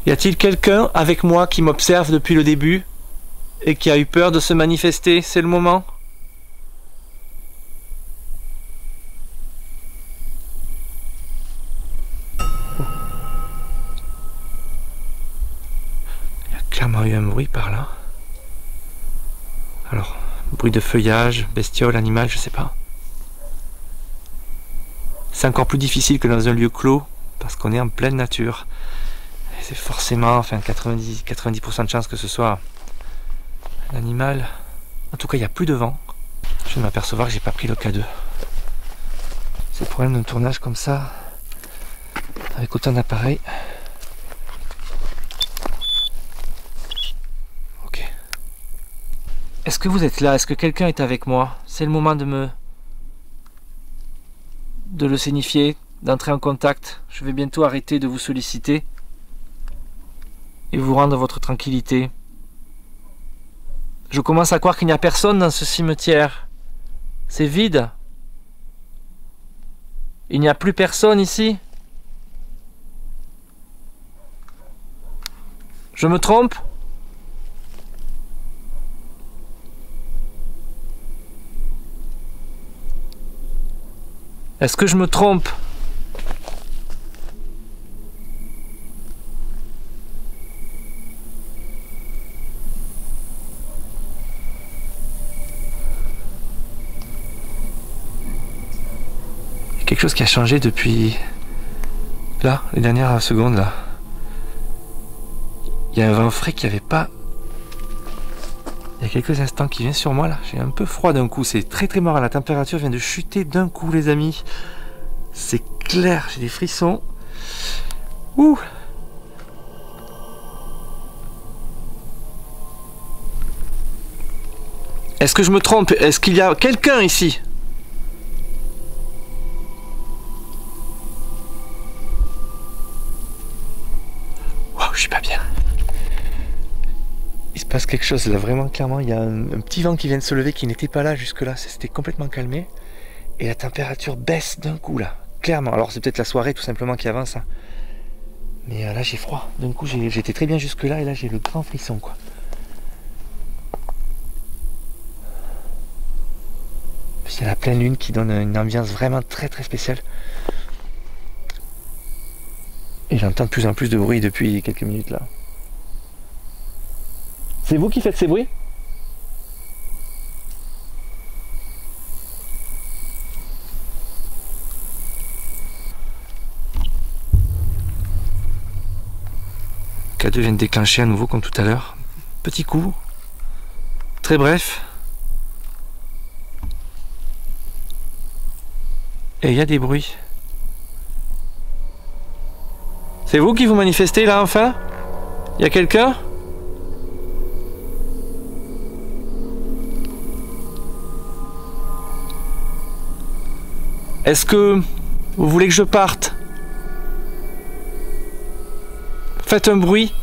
Y a-t-il quelqu'un avec moi qui m'observe depuis le début et qui a eu peur de se manifester? C'est le moment. Clairement eu un bruit par là. Alors, bruit de feuillage, bestiole, animal, je sais pas. C'est encore plus difficile que dans un lieu clos parce qu'on est en pleine nature. C'est forcément, enfin 90% de chance que ce soit un animal. En tout cas, il n'y a plus de vent. Je viens de m'apercevoir que j'ai pas pris le K2. C'est le problème d'un tournage comme ça, avec autant d'appareils. Est-ce que vous êtes là? Est-ce que quelqu'un est avec moi? C'est le moment de le signifier, d'entrer en contact. Je vais bientôt arrêter de vous solliciter et vous rendre votre tranquillité. Je commence à croire qu'il n'y a personne dans ce cimetière. C'est vide. Il n'y a plus personne ici. Je me trompe? Est-ce que je me trompe? Il y a quelque chose qui a changé depuis là, les dernières secondes là. Il y a un vent frais qui n'y avait pas il y a quelques instants qui vient sur moi là. J'ai un peu froid d'un coup, c'est très très marrant. La température vient de chuter d'un coup les amis. C'est clair, j'ai des frissons. Ouh. Est-ce que je me trompe? Est-ce qu'il y a quelqu'un ici? Waouh, je suis pas bien. Il se passe quelque chose là, vraiment clairement. Il y a un petit vent qui vient de se lever qui n'était pas là jusque là. C'était complètement calmé. Et la température baisse d'un coup là. Clairement. Alors c'est peut-être la soirée tout simplement qui avance. Hein. Mais là j'ai froid. D'un coup j'étais très bien jusque là et là j'ai le grand frisson quoi. Puis il y a la pleine lune qui donne une ambiance vraiment très très spéciale. Et j'entends de plus en plus de bruit depuis quelques minutes là. C'est vous qui faites ces bruits? K2 vient de déclencher à nouveau comme tout à l'heure. Petit coup, très bref. Et il y a des bruits. C'est vous qui vous manifestez là enfin? Il y a quelqu'un? Est-ce que vous voulez que je parte? Faites un bruit.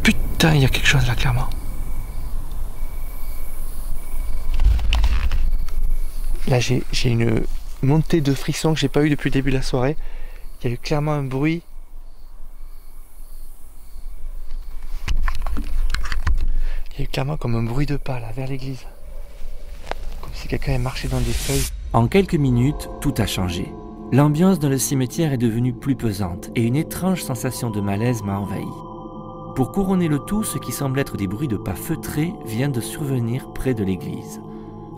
Putain, il y a quelque chose là clairement. Là j'ai une montée de frissons que j'ai pas eu depuis le début de la soirée. Il y a eu clairement un bruit. Il y a eu clairement comme un bruit de pas là vers l'église. Comme si quelqu'un avait marché dans des feuilles. En quelques minutes, tout a changé. L'ambiance dans le cimetière est devenue plus pesante et une étrange sensation de malaise m'a envahi. Pour couronner le tout, ce qui semble être des bruits de pas feutrés vient de survenir près de l'église.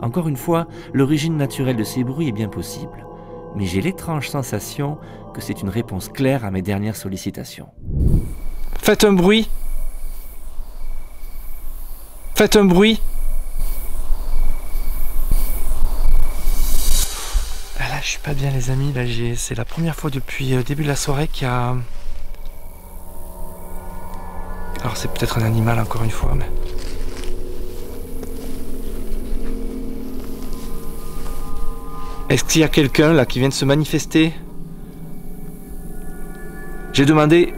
Encore une fois, l'origine naturelle de ces bruits est bien possible, mais j'ai l'étrange sensation que c'est une réponse claire à mes dernières sollicitations. Faites un bruit. Faites un bruit. Ah là, je suis pas bien les amis, là c'est la première fois depuis le début de la soirée qu'il y a... Alors c'est peut-être un animal encore une fois, mais... Est-ce qu'il y a quelqu'un là qui vient de se manifester? Je vous ai demandé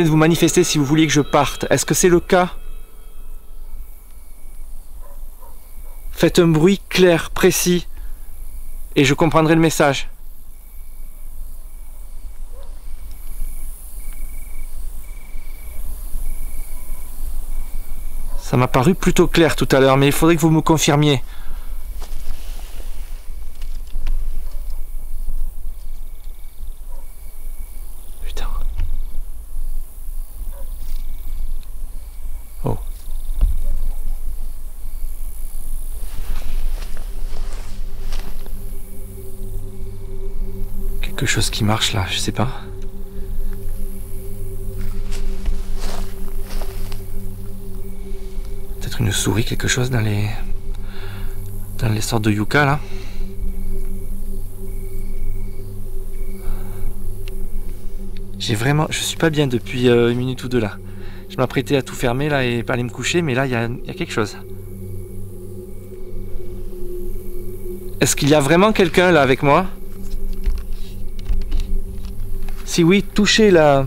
de vous manifester si vous vouliez que je parte. Est-ce que c'est le cas? Faites un bruit clair, précis, et je comprendrai le message. Ça m'a paru plutôt clair tout à l'heure, mais il faudrait que vous me confirmiez. Putain. Oh. Quelque chose qui marche là, je sais pas. Peut-être une souris, quelque chose dans les sortes de yucca là. Je suis pas bien depuis une minute ou deux là. Je m'apprêtais à tout fermer là et pas aller me coucher, mais là il y a quelque chose. Est-ce qu'il y a vraiment quelqu'un là avec moi? Si oui, touchez la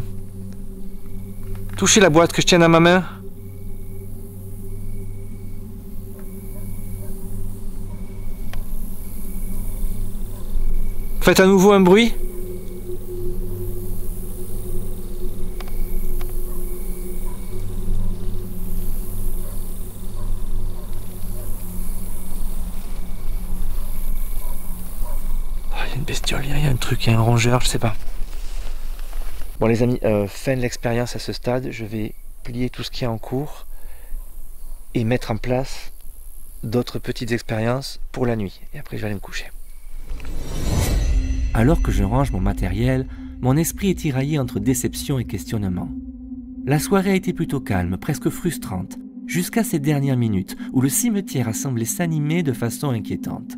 boîte que je tiens dans ma main. Faites à nouveau un bruit. Oh, il y a une bestiole, il y a un truc, il y a un rongeur, je sais pas. Bon les amis, fin de l'expérience à ce stade, je vais plier tout ce qui est en cours et mettre en place d'autres petites expériences pour la nuit. Et après je vais aller me coucher. Alors que je range mon matériel, mon esprit est tiraillé entre déception et questionnement. La soirée a été plutôt calme, presque frustrante, jusqu'à ces dernières minutes où le cimetière a semblé s'animer de façon inquiétante.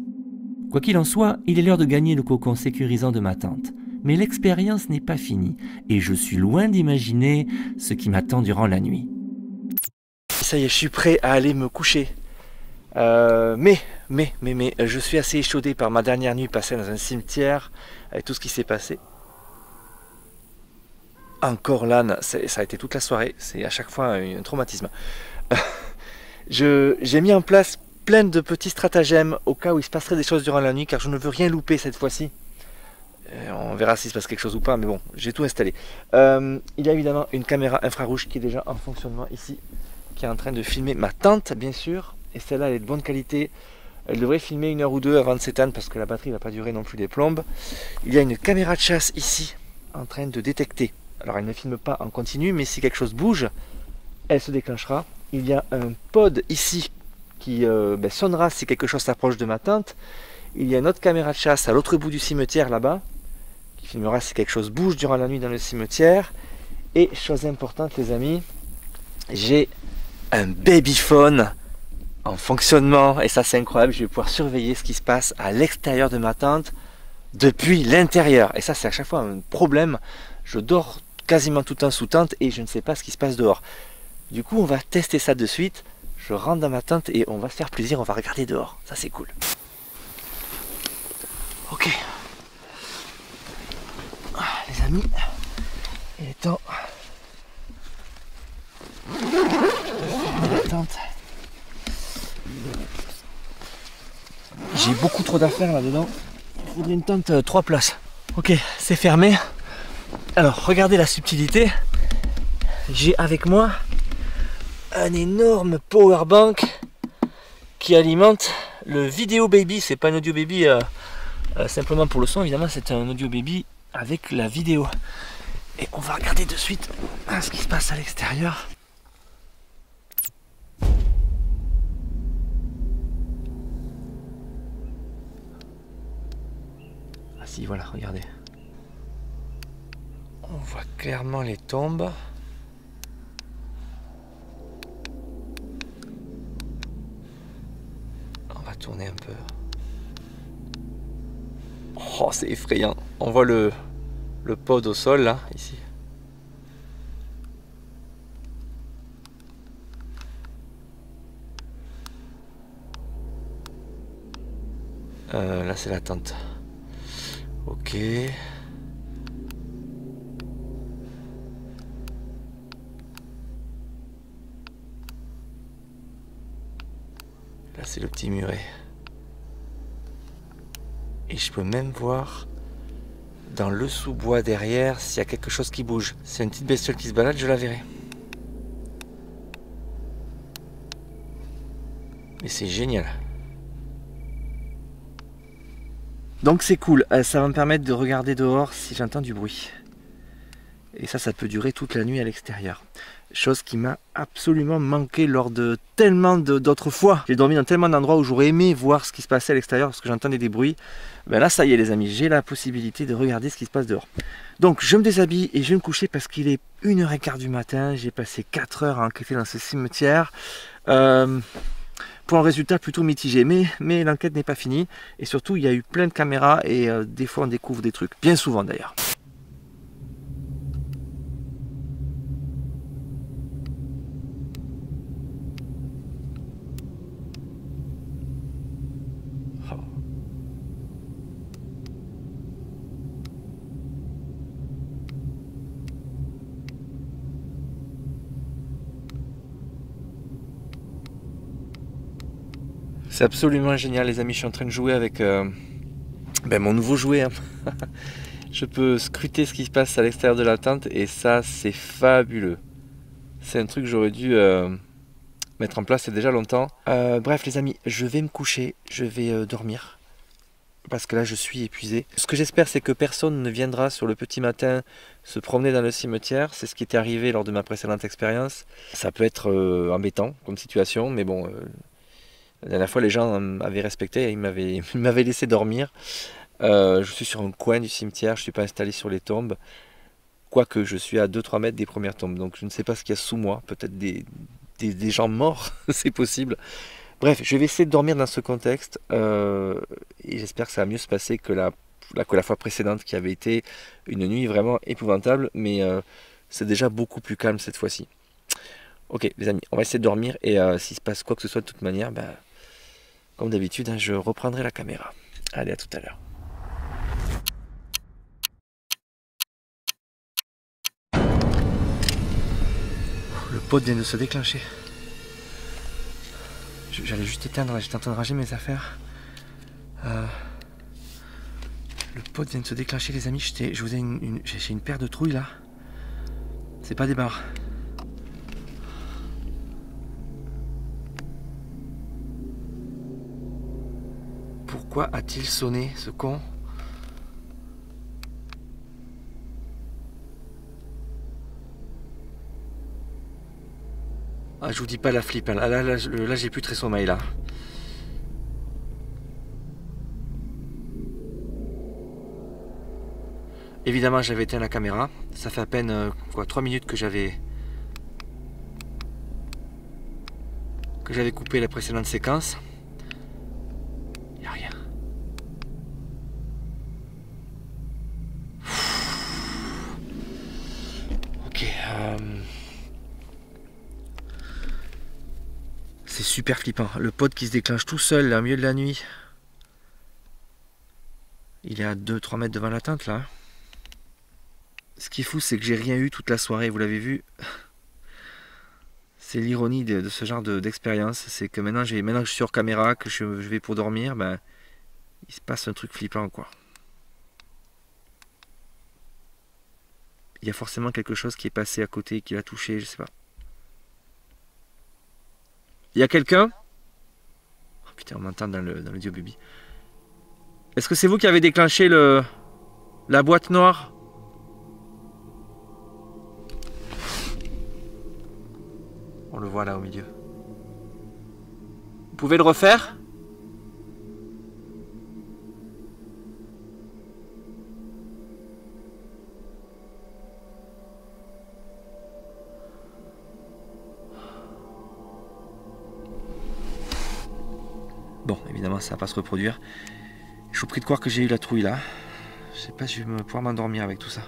Quoi qu'il en soit, il est l'heure de gagner le cocon sécurisant de ma tante. Mais l'expérience n'est pas finie et je suis loin d'imaginer ce qui m'attend durant la nuit. Ça y est, je suis prêt à aller me coucher. Mais, je suis assez échaudé par ma dernière nuit passée dans un cimetière, avec tout ce qui s'est passé. Encore là, ça a été toute la soirée, c'est à chaque fois un traumatisme. J'ai mis en place plein de petits stratagèmes au cas où il se passerait des choses durant la nuit, car je ne veux rien louper cette fois-ci. On verra s'il se passe quelque chose ou pas, mais bon, j'ai tout installé. Il y a évidemment une caméra infrarouge qui est déjà en fonctionnement ici, qui est en train de filmer ma tente, bien sûr. Et celle-là, elle est de bonne qualité. Elle devrait filmer 1 heure ou 2 avant de s'éteindre parce que la batterie ne va pas durer non plus des plombes. Il y a une caméra de chasse ici, en train de détecter. Alors, elle ne filme pas en continu, mais si quelque chose bouge, elle se déclenchera. Il y a un pod ici qui sonnera si quelque chose s'approche de ma tente. Il y a une autre caméra de chasse à l'autre bout du cimetière là-bas, qui filmera si quelque chose bouge durant la nuit dans le cimetière. Et chose importante les amis, j'ai un babyphone en fonctionnement, et ça c'est incroyable, je vais pouvoir surveiller ce qui se passe à l'extérieur de ma tente depuis l'intérieur. Et ça c'est à chaque fois un problème, je dors quasiment tout le temps sous tente et je ne sais pas ce qui se passe dehors. Du coup on va tester ça de suite, je rentre dans ma tente et on va se faire plaisir, on va regarder dehors, ça c'est cool. Ok, les amis, il est temps de la tente. J'ai beaucoup trop d'affaires là-dedans, il faudrait une tente 3 places. Ok, c'est fermé. Alors, regardez la subtilité. J'ai avec moi un énorme powerbank qui alimente le Vidéo Baby. C'est pas un Audio Baby simplement pour le son, évidemment, c'est un Audio Baby avec la vidéo. Et on va regarder de suite ce qui se passe à l'extérieur. Ah si, voilà, regardez. On voit clairement les tombes. On va tourner un peu. Oh, c'est effrayant. On voit le pod au sol, là, ici. Là, c'est la tente. Ok. Là, c'est le petit muret. Et je peux même voir dans le sous-bois derrière s'il y a quelque chose qui bouge. S'il y a une petite bestiole qui se balade, je la verrai. Mais c'est génial. Donc c'est cool, ça va me permettre de regarder dehors si j'entends du bruit. Et ça peut durer toute la nuit à l'extérieur. Chose qui m'a absolument manqué lors de tellement d'autres fois. J'ai dormi dans tellement d'endroits où j'aurais aimé voir ce qui se passait à l'extérieur parce que j'entendais des bruits. Ben là ça y est les amis, j'ai la possibilité de regarder ce qui se passe dehors. Donc je me déshabille et je vais me coucher parce qu'il est 1h15 du matin. J'ai passé 4 heures à enquêter dans ce cimetière. Pour un résultat plutôt mitigé, mais l'enquête n'est pas finie. Et surtout il y a eu plein de caméras et des fois on découvre des trucs. Bien souvent d'ailleurs. C'est absolument génial les amis, je suis en train de jouer avec mon nouveau jouet. Hein. Je peux scruter ce qui se passe à l'extérieur de la tente et ça c'est fabuleux. C'est un truc que j'aurais dû mettre en place il y a déjà longtemps. Bref les amis, je vais me coucher, je vais dormir. Parce que là je suis épuisé. Ce que j'espère c'est que personne ne viendra sur le petit matin se promener dans le cimetière. C'est ce qui était arrivé lors de ma précédente expérience. Ça peut être embêtant comme situation, mais bon... La dernière fois, les gens m'avaient respecté et ils m'avaient laissé dormir. Je suis sur un coin du cimetière, je ne suis pas installé sur les tombes. Quoique, je suis à 2-3 mètres des premières tombes. Donc, je ne sais pas ce qu'il y a sous moi. Peut-être des gens morts, c'est possible. Bref, je vais essayer de dormir dans ce contexte. Et j'espère que ça va mieux se passer que la fois précédente qui avait été une nuit vraiment épouvantable. Mais c'est déjà beaucoup plus calme cette fois-ci. Ok, les amis, on va essayer de dormir. Et s'il se passe quoi que ce soit de toute manière, comme d'habitude, hein, je reprendrai la caméra. Allez, à tout à l'heure. Le pod vient de se déclencher. J'allais juste éteindre, j'étais en train de ranger mes affaires. Le pod vient de se déclencher les amis, je vous ai j'ai une paire de trouilles là. C'est pas des barres. Pourquoi a-t-il sonné ce con? Ah, je vous dis pas la flip, hein. Là j'ai plus très sommeil là. Évidemment j'avais éteint la caméra, ça fait à peine 3 minutes que j'avais coupé la précédente séquence. Il n'y a rien. Ok. C'est super flippant. Le pod qui se déclenche tout seul là, au milieu de la nuit. Il est à 2-3 mètres devant la tente là. Ce qui est fou, c'est que j'ai rien eu toute la soirée, vous l'avez vu. C'est l'ironie de ce genre d'expérience. C'est que maintenant que je suis sur caméra, que je vais pour dormir, ben, il se passe un truc flippant quoi. Il y a forcément quelque chose qui est passé à côté, qui l'a touché, je sais pas. Il y a quelqu'un? Oh putain, on m'entend dans l'audio baby. Est-ce que c'est vous qui avez déclenché la boîte noire? On le voit là au milieu. Vous pouvez le refaire? Bon, évidemment, ça va pas se reproduire. Je vous prie de croire que j'ai eu la trouille là. Je sais pas si je vais pouvoir m'endormir avec tout ça.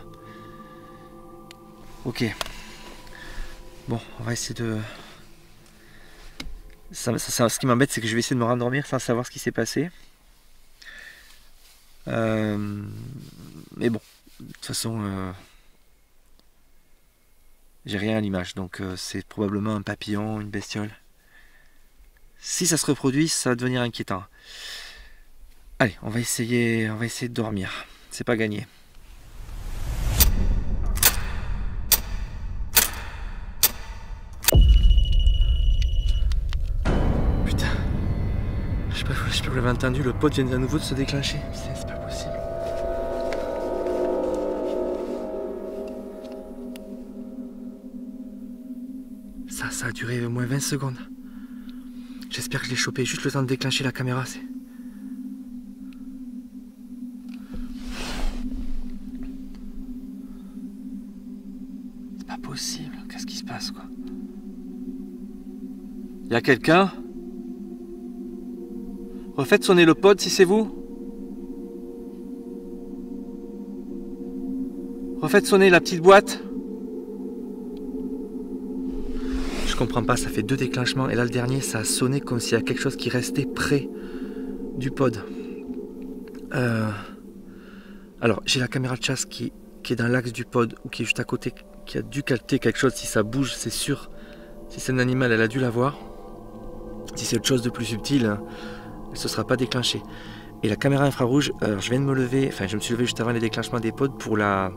Ok. Bon, on va essayer de... ce qui m'embête, c'est que je vais essayer de me rendormir sans savoir ce qui s'est passé. Mais bon, de toute façon, j'ai rien à l'image, donc c'est probablement un papillon, une bestiole. Si ça se reproduit, ça va devenir inquiétant. Allez, on va essayer de dormir. C'est pas gagné. Putain. Je sais pas si vous l'avez entendu, le pod vient à nouveau de se déclencher. C'est pas possible. Ça a duré au moins 20 secondes. J'espère que je l'ai chopé juste le temps de déclencher la caméra. C'est pas possible. Qu'est-ce qui se passe quoi? Il y a quelqu'un? Refaites sonner le pod si c'est vous. Refaites sonner la petite boîte. Je comprends pas, ça fait 2 déclenchements et là le dernier ça a sonné comme s'il y a quelque chose qui restait près du pod. Alors j'ai la caméra de chasse qui est dans l'axe du pod ou qui est juste à côté, qui a dû capter quelque chose. Si ça bouge, c'est sûr. Si c'est un animal, elle a dû l'avoir. Si c'est autre chose de plus subtil, elle ne se sera pas déclenchée. Et la caméra infrarouge, alors je viens de me lever, enfin je me suis levé juste avant les déclenchements des pods pour la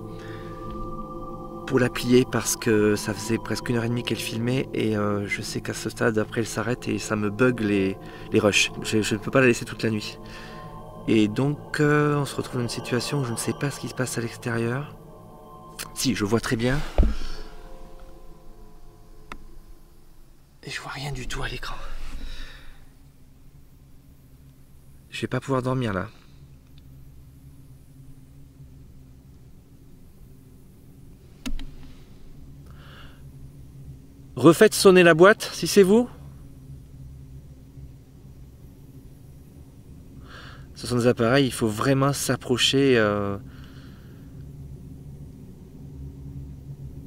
plier parce que ça faisait presque 1h30 qu'elle filmait et je sais qu'à ce stade après elle s'arrête et ça me bug les rushs. Je ne peux pas la laisser toute la nuit. Et donc on se retrouve dans une situation où je ne sais pas ce qui se passe à l'extérieur. Si, je vois très bien. Et je vois rien du tout à l'écran. Je vais pas pouvoir dormir là. Refaites sonner la boîte si c'est vous. Ce sont des appareils, il faut vraiment s'approcher.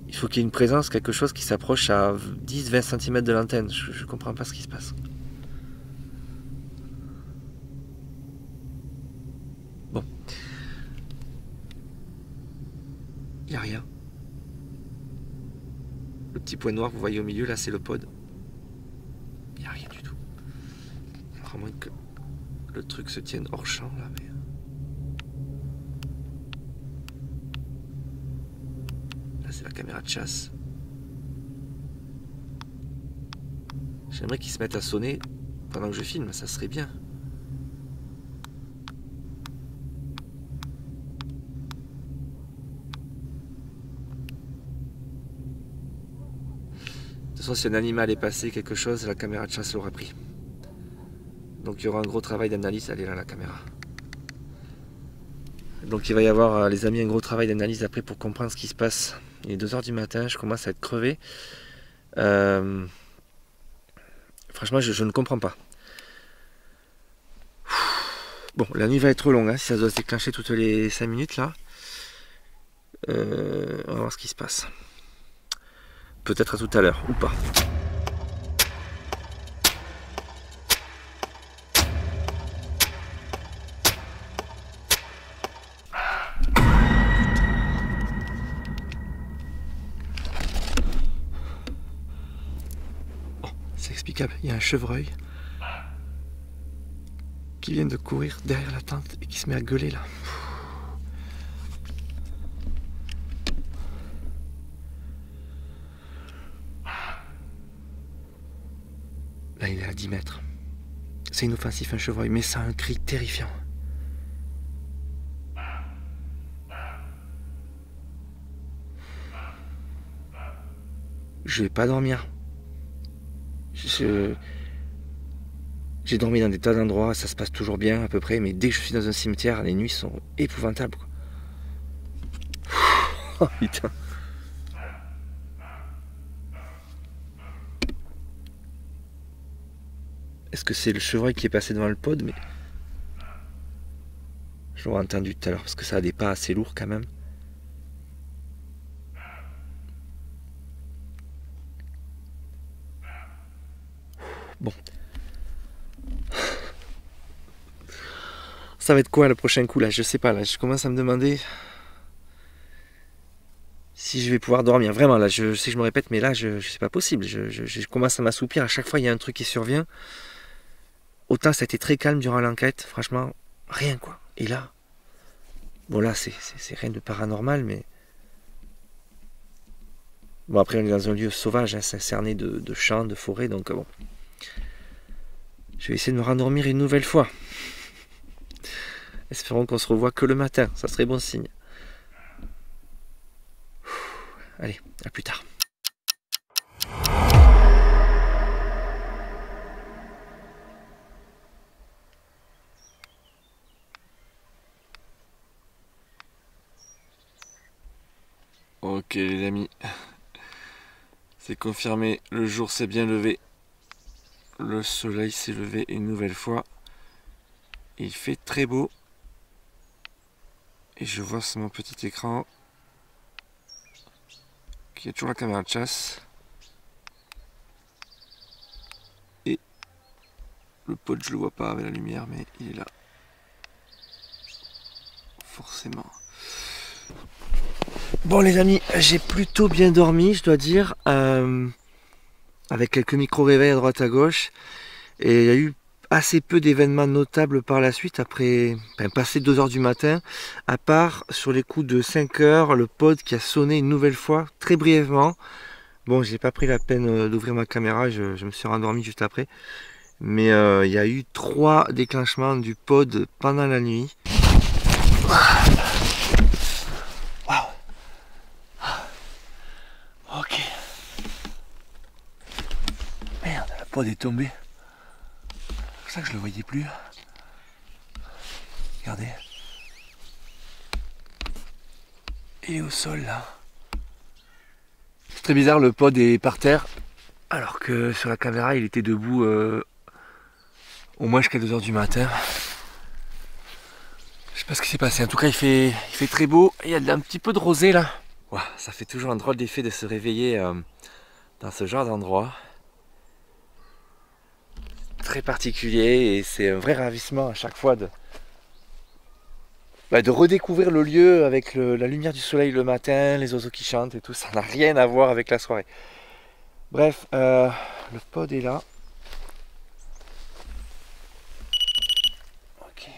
Il faut qu'il y ait une présence, quelque chose qui s'approche à 10-20 cm de l'antenne. Je comprends pas ce qui se passe. Bon. Il n'y a rien. Le petit point noir que vous voyez au milieu, là, c'est le pod. Il n'y a rien du tout. Alors, à moins que le truc se tienne hors champ, là, mais... caméra de chasse. J'aimerais qu'ils se mettent à sonner pendant que je filme, ça serait bien. De toute façon, si un animal est passé, quelque chose, la caméra de chasse l'aura pris. Donc il y aura un gros travail d'analyse, elle est là la caméra. Donc il va y avoir, les amis, un gros travail d'analyse après pour comprendre ce qui se passe. Il est 2 h du matin, je commence à être crevé. Franchement, je ne comprends pas. Bon, la nuit va être longue, hein, si ça doit se déclencher toutes les 5 minutes là. On va voir ce qui se passe. Peut-être à tout à l'heure, ou pas. Oh, c'est explicable, il y a un chevreuil qui vient de courir derrière la tente et qui se met à gueuler là. Là, il est à 10 mètres. C'est inoffensif, un chevreuil, mais ça a un cri terrifiant. Je vais pas dormir. J'ai dormi dans des tas d'endroits, ça se passe toujours bien à peu près, mais dès que je suis dans un cimetière, les nuits sont épouvantables. Oh putain. Est-ce que c'est le chevreuil qui est passé devant le pod? Mais je l'aurais entendu tout à l'heure parce que ça a des pas assez lourds quand même. Bon. Ça va être quoi le prochain coup là? Je sais pas, là je commence à me demander si je vais pouvoir dormir. Vraiment là, je sais que je me répète, mais là c'est pas possible. Je commence à m'assoupir. À chaque fois il y a un truc qui survient. Autant ça a été très calme durant l'enquête, franchement, rien quoi. Et là, bon là c'est rien de paranormal, mais bon après on est dans un lieu sauvage, hein, c'est cerné de champs, de forêts, donc bon. Je vais essayer de me rendormir une nouvelle fois. Espérons qu'on se revoit que le matin, ça serait bon signe. Allez, à plus tard. Ok les amis, c'est confirmé, le jour s'est bien levé. Le soleil s'est levé une nouvelle fois. Il fait très beau. Et je vois sur mon petit écran qu'il y a toujours la caméra de chasse. Et le pod je le vois pas avec la lumière, mais il est là. Forcément. Bon les amis, j'ai plutôt bien dormi, je dois dire. Avec quelques micro-réveils à droite à gauche. Et il y a eu assez peu d'événements notables par la suite, après passé 2 h du matin, à part sur les coups de 5 h, le pod qui a sonné une nouvelle fois, très brièvement. Bon, j'ai pas pris la peine d'ouvrir ma caméra, je me suis rendormi juste après. Mais il y a eu 3 déclenchements du pod pendant la nuit. Waouh. Ok. Merde, la pod est tombée. C'est pour ça que je le voyais plus. Regardez. Il est au sol là. C'est très bizarre, le pod est par terre. Alors que sur la caméra il était debout au moins jusqu'à 2 h du matin. Je sais pas ce qui s'est passé. En tout cas il fait très beau. Il y a un petit peu de rosée là. Wow, ça fait toujours un drôle d'effet de se réveiller dans ce genre d'endroit. Très particulier et c'est un vrai ravissement à chaque fois de redécouvrir le lieu avec la lumière du soleil le matin, les oiseaux qui chantent et tout. Ça n'a rien à voir avec la soirée. Bref, le pod est là. Ok.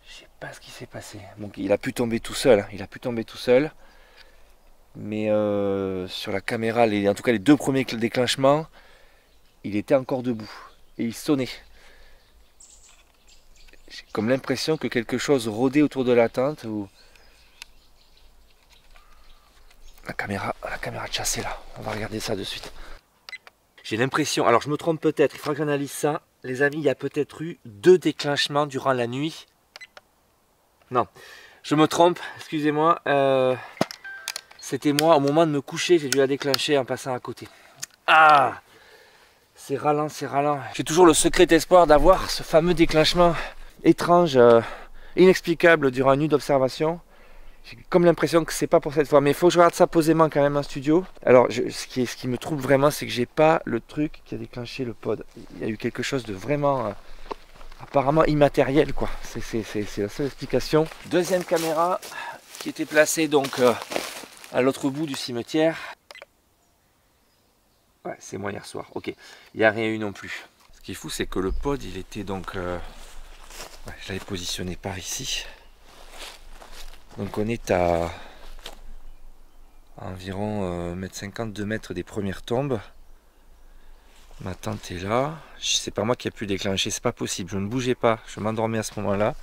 Je sais pas ce qui s'est passé. Donc il a pu tomber tout seul. Hein. Il a pu tomber tout seul. Mais sur la caméra, en tout cas les 2 premiers déclenchements, il était encore debout et il sonnait. J'ai comme l'impression que quelque chose rôdait autour de la tente. Ou... La caméra de chasse est là. On va regarder ça de suite. J'ai l'impression, alors je me trompe peut-être, il faudra que j'analyse ça. Les amis, il y a peut-être eu 2 déclenchements durant la nuit. Non, je me trompe, excusez-moi. C'était moi, au moment de me coucher, j'ai dû la déclencher en passant à côté. Ah! C'est ralent, c'est ralent. J'ai toujours le secret espoir d'avoir ce fameux déclenchement étrange, inexplicable durant une nuit d'observation. J'ai comme l'impression que c'est pas pour cette fois, mais il faut que je regarde ça posément quand même en studio. Alors, ce qui me trouble vraiment, c'est que j'ai pas le truc qui a déclenché le pod. Il y a eu quelque chose de vraiment apparemment immatériel, quoi. C'est la seule explication. Deuxième caméra qui était placée donc à l'autre bout du cimetière. Ouais, c'est moi hier soir. Ok, il n'y a rien eu non plus. Ce qui est fou, c'est que le pod, il était donc... ouais, je l'avais positionné par ici. Donc on est à environ 1,50 m, 2 mètres des premières tombes. Ma tente est là. C'est pas moi qui ai pu déclencher, c'est pas possible. Je ne bougeais pas, je m'endormais à ce moment-là.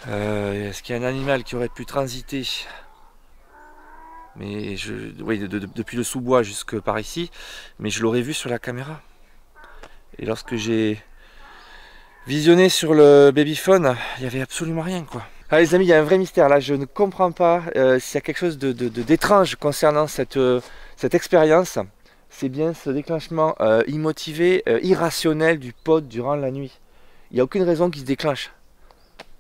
Est-ce qu'il y a un animal qui aurait pu transiter? Mais oui, depuis le sous-bois jusque par ici, mais je l'aurais vu sur la caméra. Et lorsque j'ai visionné sur le babyphone, il n'y avait absolument rien, quoi. Ah, les amis, il y a un vrai mystère là, je ne comprends pas s'il y a quelque chose d'étrange concernant cette expérience. C'est bien ce déclenchement immotivé, irrationnel du pod durant la nuit. Il n'y a aucune raison qu'il se déclenche.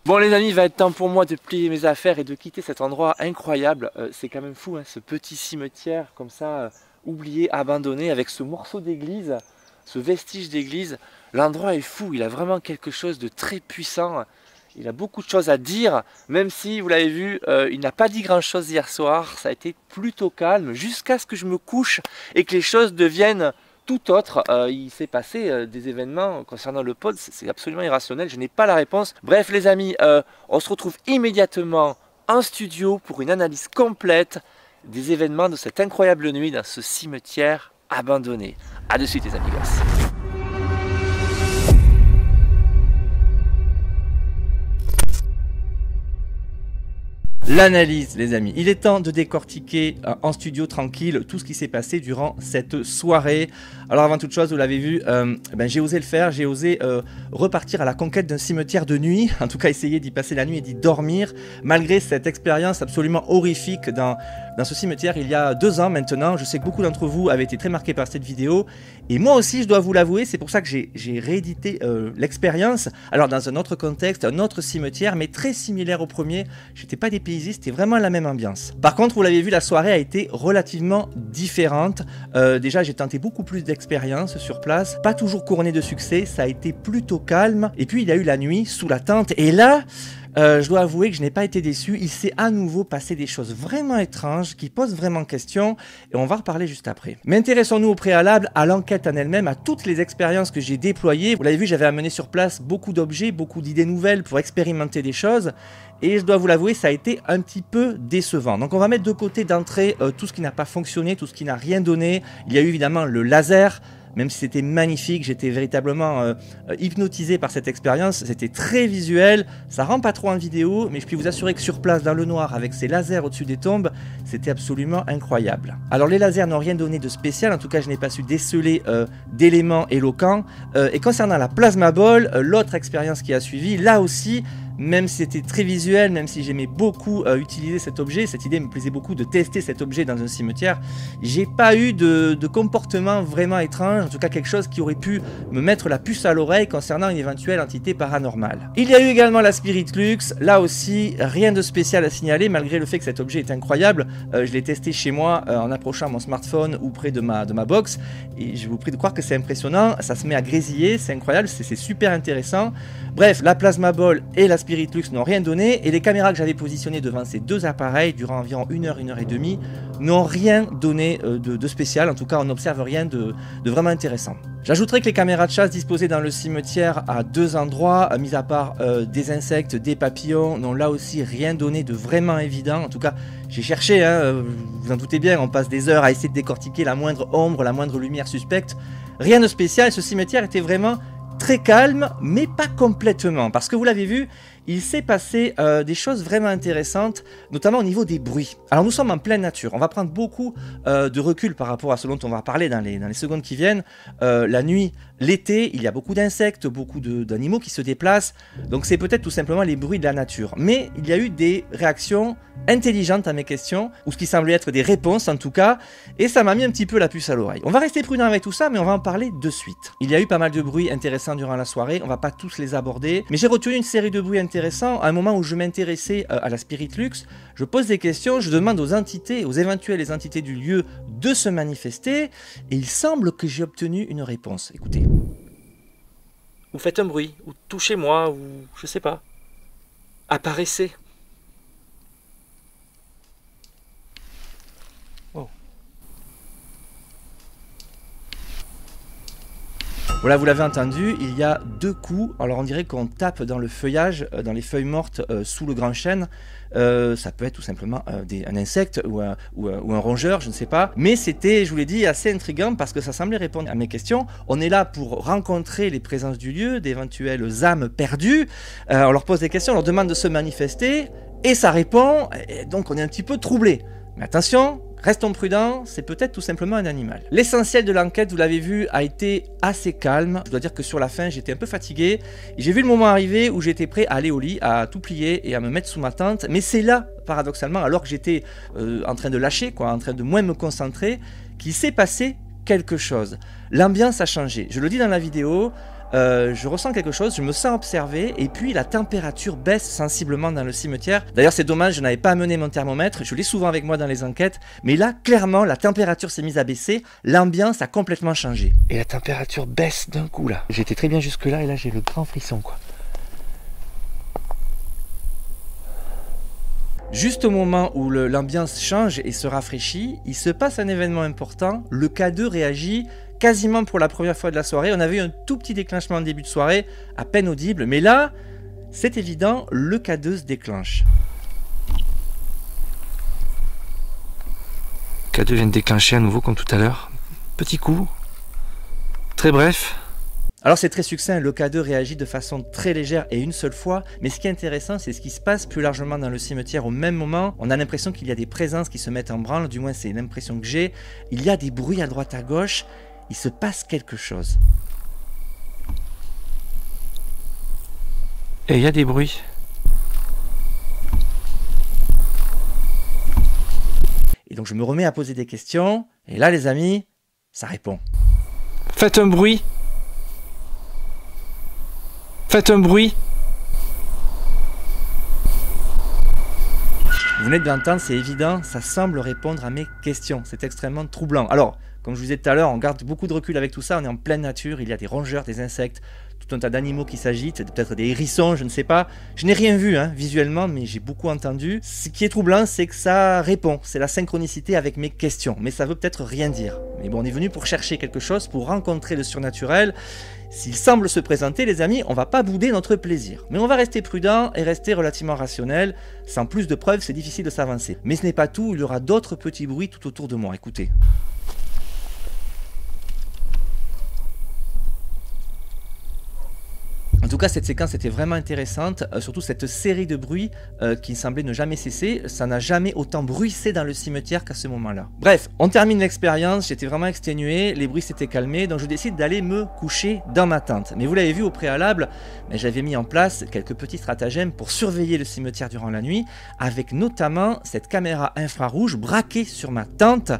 Bon les amis, il va être temps pour moi de plier mes affaires et de quitter cet endroit incroyable. C'est quand même fou, hein, ce petit cimetière comme ça, oublié, abandonné, avec ce morceau d'église, ce vestige d'église. L'endroit est fou, il a vraiment quelque chose de très puissant. Il a beaucoup de choses à dire, même si, vous l'avez vu, il n'a pas dit grand-chose hier soir. Ça a été plutôt calme, jusqu'à ce que je me couche et que les choses deviennent tout autre. Il s'est passé des événements concernant le pod, c'est absolument irrationnel, je n'ai pas la réponse. Bref les amis, on se retrouve immédiatement en studio pour une analyse complète des événements de cette incroyable nuit dans ce cimetière abandonné. A de suite les amigos. L'analyse les amis, il est temps de décortiquer en studio tranquille tout ce qui s'est passé durant cette soirée. Alors avant toute chose, vous l'avez vu, j'ai osé le faire, j'ai osé repartir à la conquête d'un cimetière de nuit, en tout cas essayer d'y passer la nuit et d'y dormir, malgré cette expérience absolument horrifique dans ce cimetière il y a 2 ans maintenant. Je sais que beaucoup d'entre vous avaient été très marqués par cette vidéo, et moi aussi je dois vous l'avouer, c'est pour ça que j'ai réédité l'expérience, alors dans un autre contexte, un autre cimetière, mais très similaire au premier. J'étais pas dépaysé, c'était vraiment la même ambiance. Par contre, vous l'avez vu, la soirée a été relativement différente. Déjà, j'ai tenté beaucoup plus d'expérience sur place, pas toujours couronné de succès, ça a été plutôt calme. Et puis, il y a eu la nuit sous la tente. Et là, je dois avouer que je n'ai pas été déçu. Il s'est à nouveau passé des choses vraiment étranges qui posent vraiment question. Et on va en reparler juste après. Mais intéressons-nous au préalable à l'enquête en elle-même, à toutes les expériences que j'ai déployées. Vous l'avez vu, j'avais amené sur place beaucoup d'objets, beaucoup d'idées nouvelles pour expérimenter des choses. Et je dois vous l'avouer, ça a été un petit peu décevant. Donc on va mettre de côté d'entrée tout ce qui n'a pas fonctionné, tout ce qui n'a rien donné. Il y a eu évidemment le laser, même si c'était magnifique, j'étais véritablement hypnotisé par cette expérience. C'était très visuel, ça rend pas trop en vidéo, mais je puis vous assurer que sur place, dans le noir, avec ces lasers au-dessus des tombes, c'était absolument incroyable. Alors les lasers n'ont rien donné de spécial, en tout cas je n'ai pas su déceler d'éléments éloquents. Et concernant la plasma ball, l'autre expérience qui a suivi, là aussi, même si c'était très visuel, même si j'aimais beaucoup utiliser cet objet, cette idée me plaisait beaucoup de tester cet objet dans un cimetière, j'ai pas eu de comportement vraiment étrange, en tout cas quelque chose qui aurait pu me mettre la puce à l'oreille concernant une éventuelle entité paranormale. Il y a eu également la Spirit Lux, là aussi rien de spécial à signaler malgré le fait que cet objet est incroyable. Je l'ai testé chez moi en approchant mon smartphone ou près de ma box, et je vous prie de croire que c'est impressionnant, ça se met à grésiller, c'est incroyable, c'est super intéressant. Bref, la Plasma Ball et la Spirit Spirit Lux n'ont rien donné et les caméras que j'avais positionnées devant ces deux appareils durant environ 1 heure, 1 heure et demie n'ont rien donné de spécial. En tout cas, on n'observe rien de vraiment intéressant. J'ajouterai que les caméras de chasse disposées dans le cimetière à 2 endroits, mis à part des insectes, des papillons, n'ont là aussi rien donné de vraiment évident. En tout cas, j'ai cherché, hein, vous en doutez bien, on passe des heures à essayer de décortiquer la moindre ombre, la moindre lumière suspecte. Rien de spécial, ce cimetière était vraiment très calme, mais pas complètement, parce que vous l'avez vu, il s'est passé des choses vraiment intéressantes, notamment au niveau des bruits. Alors nous sommes en pleine nature, on va prendre beaucoup de recul par rapport à ce dont on va parler dans les secondes qui viennent. La nuit, l'été, il y a beaucoup d'insectes, beaucoup d'animaux qui se déplacent, donc c'est peut-être tout simplement les bruits de la nature. Mais il y a eu des réactions intelligentes à mes questions, ou ce qui semblait être des réponses en tout cas, et ça m'a mis un petit peu la puce à l'oreille. On va rester prudent avec tout ça, mais on va en parler de suite. Il y a eu pas mal de bruits intéressants durant la soirée, on va pas tous les aborder, mais j'ai retenu une série de bruits intéressants à un moment où je m'intéressais à la Spirit Lux. Je pose des questions, je demande aux entités, aux éventuelles entités du lieu de se manifester, et il semble que j'ai obtenu une réponse. Écoutez. Ou faites un bruit, ou touchez-moi, ou je sais pas. Apparaissez. Oh. Voilà, vous l'avez entendu, il y a 2 coups. Alors on dirait qu'on tape dans le feuillage, dans les feuilles mortes sous le grand chêne. Ça peut être tout simplement un insecte ou un rongeur, je ne sais pas. Mais c'était, je vous l'ai dit, assez intriguant parce que ça semblait répondre à mes questions. On est là pour rencontrer les présences du lieu, d'éventuelles âmes perdues. On leur pose des questions, on leur demande de se manifester et ça répond. Et donc on est un petit peu troublé. Mais attention, restons prudents, c'est peut-être tout simplement un animal. L'essentiel de l'enquête, vous l'avez vu, a été assez calme. Je dois dire que sur la fin, j'étais un peu fatigué. J'ai vu le moment arriver où j'étais prêt à aller au lit, à tout plier et à me mettre sous ma tente. Mais c'est là, paradoxalement, alors que j'étais en train de lâcher, en train de moins me concentrer, qu'il s'est passé quelque chose. L'ambiance a changé. Je le dis dans la vidéo. Je ressens quelque chose, je me sens observé et puis la température baisse sensiblement dans le cimetière. D'ailleurs c'est dommage, je n'avais pas amené mon thermomètre, je l'ai souvent avec moi dans les enquêtes, mais là clairement la température s'est mise à baisser, l'ambiance a complètement changé. Et la température baisse d'un coup là. J'étais très bien jusque là et là j'ai le grand frisson quoi. Juste au moment où l'ambiance change et se rafraîchit, il se passe un événement important, le K2 réagit quasiment pour la première fois de la soirée. On avait eu un tout petit déclenchement en début de soirée, à peine audible, mais là, c'est évident, le K2 se déclenche. K2 vient de déclencher à nouveau comme tout à l'heure. Petit coup, très bref. Alors c'est très succinct, le K2 réagit de façon très légère et une seule fois, mais ce qui est intéressant c'est ce qui se passe plus largement dans le cimetière au même moment. On a l'impression qu'il y a des présences qui se mettent en branle, du moins c'est l'impression que j'ai. Il y a des bruits à droite à gauche, il se passe quelque chose. Et il y a des bruits. Et donc je me remets à poser des questions, et là les amis, ça répond. Faites un bruit. Faites un bruit. Vous venez de l'entendre, c'est évident, ça semble répondre à mes questions. C'est extrêmement troublant. Alors, comme je vous disais tout à l'heure, on garde beaucoup de recul avec tout ça, on est en pleine nature, il y a des rongeurs, des insectes, tout un tas d'animaux qui s'agitent, peut-être des hérissons, je ne sais pas. Je n'ai rien vu visuellement, mais j'ai beaucoup entendu. Ce qui est troublant, c'est que ça répond, c'est la synchronicité avec mes questions, mais ça veut peut-être rien dire. Mais bon, on est venu pour chercher quelque chose, pour rencontrer le surnaturel. S'il semble se présenter, les amis, on va pas bouder notre plaisir. Mais on va rester prudent et rester relativement rationnel. Sans plus de preuves, c'est difficile de s'avancer. Mais ce n'est pas tout, il y aura d'autres petits bruits tout autour de moi. Écoutez. En tout cas, cette séquence était vraiment intéressante, surtout cette série de bruits qui semblait ne jamais cesser. Ça n'a jamais autant bruissé dans le cimetière qu'à ce moment-là. Bref, on termine l'expérience, j'étais vraiment exténué, les bruits s'étaient calmés, donc je décide d'aller me coucher dans ma tente. Mais vous l'avez vu au préalable, j'avais mis en place quelques petits stratagèmes pour surveiller le cimetière durant la nuit, avec notamment cette caméra infrarouge braquée sur ma tente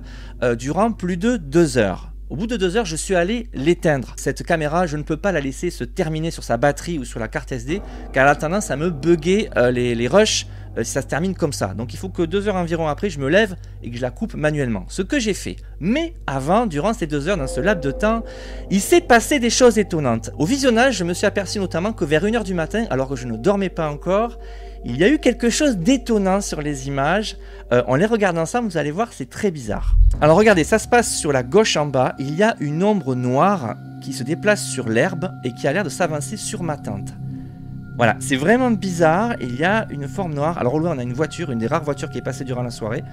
durant plus de 2 heures. Au bout de 2 heures, je suis allé l'éteindre. Cette caméra, je ne peux pas la laisser se terminer sur sa batterie ou sur la carte SD, car elle a tendance à me bugger les rushs si ça se termine comme ça. Donc il faut que 2 heures environ après, je me lève et que je la coupe manuellement. Ce que j'ai fait. Mais avant, durant ces 2 heures, dans ce laps de temps, il s'est passé des choses étonnantes. Au visionnage, je me suis aperçu notamment que vers 1 h du matin, alors que je ne dormais pas encore, il y a eu quelque chose d'étonnant sur les images. En les regardant ensemble, vous allez voir, c'est très bizarre. Alors regardez, ça se passe sur la gauche en bas. Il y a une ombre noire qui se déplace sur l'herbe et qui a l'air de s'avancer sur ma tente. Voilà, c'est vraiment bizarre. Il y a une forme noire. Alors au loin, on a une voiture, une des rares voitures qui est passée durant la soirée.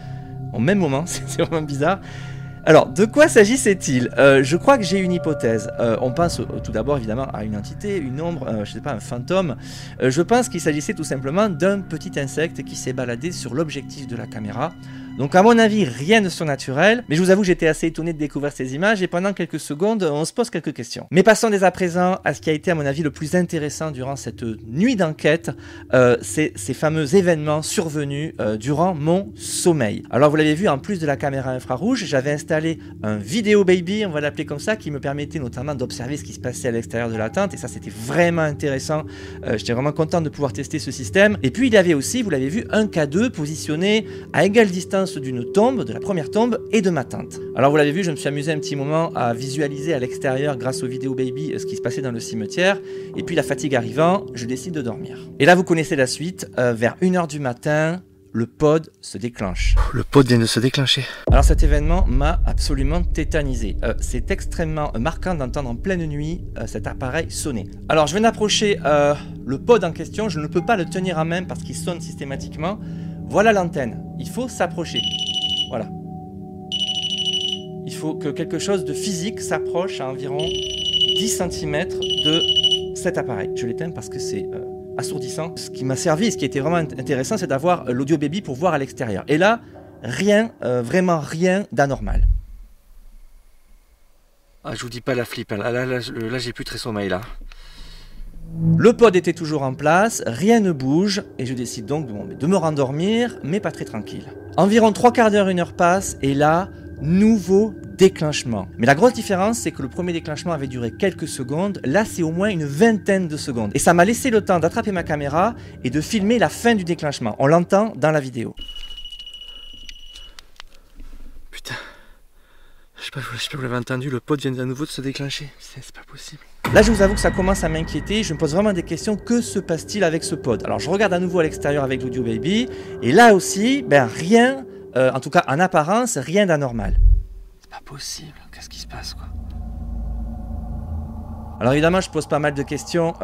Au même moment, c'est vraiment bizarre. Alors, de quoi s'agissait-il? Je crois que j'ai une hypothèse. On pense tout d'abord évidemment à une entité, une ombre, je sais pas, un fantôme. Je pense qu'il s'agissait tout simplement d'un petit insecte qui s'est baladé sur l'objectif de la caméra. Donc à mon avis, rien de surnaturel, mais je vous avoue que j'étais assez étonné de découvrir ces images et pendant quelques secondes, on se pose quelques questions. Mais passons dès à présent à ce qui a été à mon avis le plus intéressant durant cette nuit d'enquête, c'est ces fameux événements survenus durant mon sommeil. Alors vous l'avez vu, en plus de la caméra infrarouge, j'avais installé un vidéo baby, on va l'appeler comme ça, qui me permettait notamment d'observer ce qui se passait à l'extérieur de la tente et ça c'était vraiment intéressant. J'étais vraiment content de pouvoir tester ce système. Et puis il y avait aussi, vous l'avez vu, un K2 positionné à égale distance d'une tombe, de la première tombe et de ma tente. Alors vous l'avez vu, je me suis amusé un petit moment à visualiser à l'extérieur grâce au vidéo baby ce qui se passait dans le cimetière et puis la fatigue arrivant, je décide de dormir. Et là vous connaissez la suite, vers 1 h du matin, le pod se déclenche. Le pod vient de se déclencher. Alors cet événement m'a absolument tétanisé. C'est extrêmement marquant d'entendre en pleine nuit cet appareil sonner. Alors je viens d'approcher le pod en question, je ne peux pas le tenir en main parce qu'il sonne systématiquement. Voilà l'antenne, il faut s'approcher. Voilà. Il faut que quelque chose de physique s'approche à environ 10 cm de cet appareil. Je l'éteins parce que c'est assourdissant. Ce qui m'a servi, ce qui était vraiment intéressant, c'est d'avoir l'audio baby pour voir à l'extérieur. Et là, rien, vraiment rien d'anormal. Ah, je vous dis pas la flip, là j'ai plus très sommeil là. Le pod était toujours en place, rien ne bouge, et je décide donc de me rendormir, mais pas très tranquille. Environ 3/4 d'heure, 1 heure passe, et là, nouveau déclenchement. Mais la grosse différence, c'est que le premier déclenchement avait duré quelques secondes, là c'est au moins une vingtaine de secondes. Et ça m'a laissé le temps d'attraper ma caméra et de filmer la fin du déclenchement. On l'entend dans la vidéo. Putain, je sais pas si vous l'avez entendu, le pod vient à nouveau de se déclencher. C'est pas possible. Là, je vous avoue que ça commence à m'inquiéter. Je me pose vraiment des questions. Que se passe-t-il avec ce pod? Alors, je regarde à nouveau à l'extérieur avec l'audio baby. Et là aussi, rien, en tout cas en apparence, rien d'anormal. C'est pas possible. Qu'est-ce qui se passe, quoi? Alors, évidemment, je pose pas mal de questions.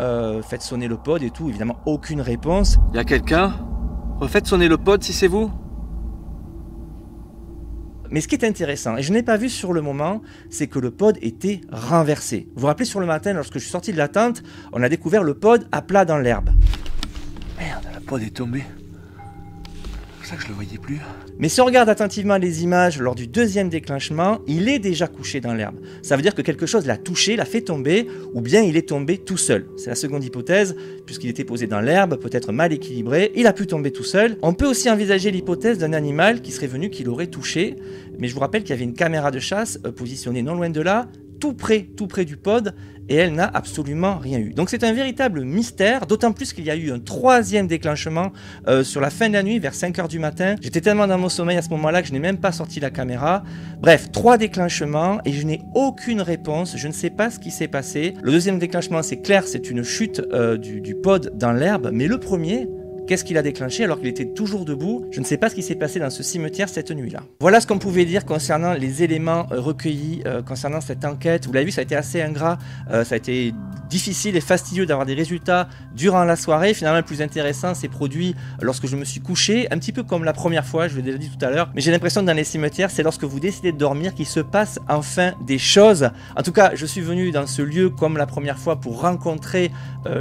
Faites sonner le pod et tout. Évidemment, aucune réponse. Y a quelqu'un? Refaites sonner le pod si c'est vous. Mais ce qui est intéressant, et je n'ai pas vu sur le moment, c'est que le pod était renversé. Vous vous rappelez sur le matin, lorsque je suis sorti de la tente, on a découvert le pod à plat dans l'herbe. Merde, la pod est tombée. C'est pour ça que je le voyais plus. Mais si on regarde attentivement les images lors du deuxième déclenchement, il est déjà couché dans l'herbe. Ça veut dire que quelque chose l'a touché, l'a fait tomber, ou bien il est tombé tout seul. C'est la seconde hypothèse, puisqu'il était posé dans l'herbe, peut-être mal équilibré, il a pu tomber tout seul. On peut aussi envisager l'hypothèse d'un animal qui serait venu, qui l'aurait touché, mais je vous rappelle qu'il y avait une caméra de chasse positionnée non loin de là, tout près du pod, et elle n'a absolument rien eu. Donc c'est un véritable mystère, d'autant plus qu'il y a eu un troisième déclenchement sur la fin de la nuit, vers 5 h du matin. J'étais tellement dans mon sommeil à ce moment-là que je n'ai même pas sorti la caméra. Bref, 3 déclenchements, et je n'ai aucune réponse, je ne sais pas ce qui s'est passé. Le deuxième déclenchement, c'est clair, c'est une chute du pod dans l'herbe, mais le premier... Qu'est-ce qu'il a déclenché alors qu'il était toujours debout? Je ne sais pas ce qui s'est passé dans ce cimetière cette nuit-là. Voilà ce qu'on pouvait dire concernant les éléments recueillis, concernant cette enquête. Vous l'avez vu, ça a été assez ingrat, ça a été difficile et fastidieux d'avoir des résultats durant la soirée. Finalement, le plus intéressant s'est produit lorsque je me suis couché, un petit peu comme la première fois, je l'ai déjà dit tout à l'heure. Mais j'ai l'impression que dans les cimetières, c'est lorsque vous décidez de dormir qu'il se passe enfin des choses. En tout cas, je suis venu dans ce lieu comme la première fois pour rencontrer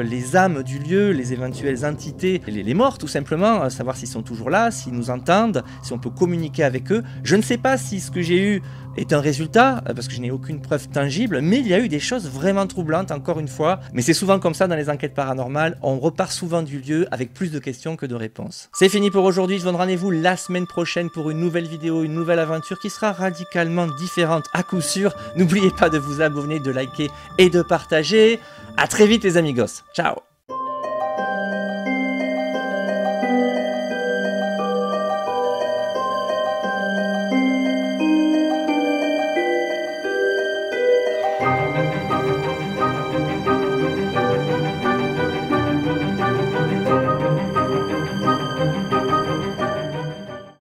les âmes du lieu, les éventuelles entités, les morts tout simplement, savoir s'ils sont toujours là, s'ils nous entendent, si on peut communiquer avec eux. Je ne sais pas si ce que j'ai eu est un résultat, parce que je n'ai aucune preuve tangible, mais il y a eu des choses vraiment troublantes, encore une fois. Mais c'est souvent comme ça dans les enquêtes paranormales, on repart souvent du lieu avec plus de questions que de réponses. C'est fini pour aujourd'hui, je vous donne rendez-vous la semaine prochaine pour une nouvelle vidéo, une nouvelle aventure qui sera radicalement différente à coup sûr. N'oubliez pas de vous abonner, de liker et de partager. À très vite les amigos, ciao!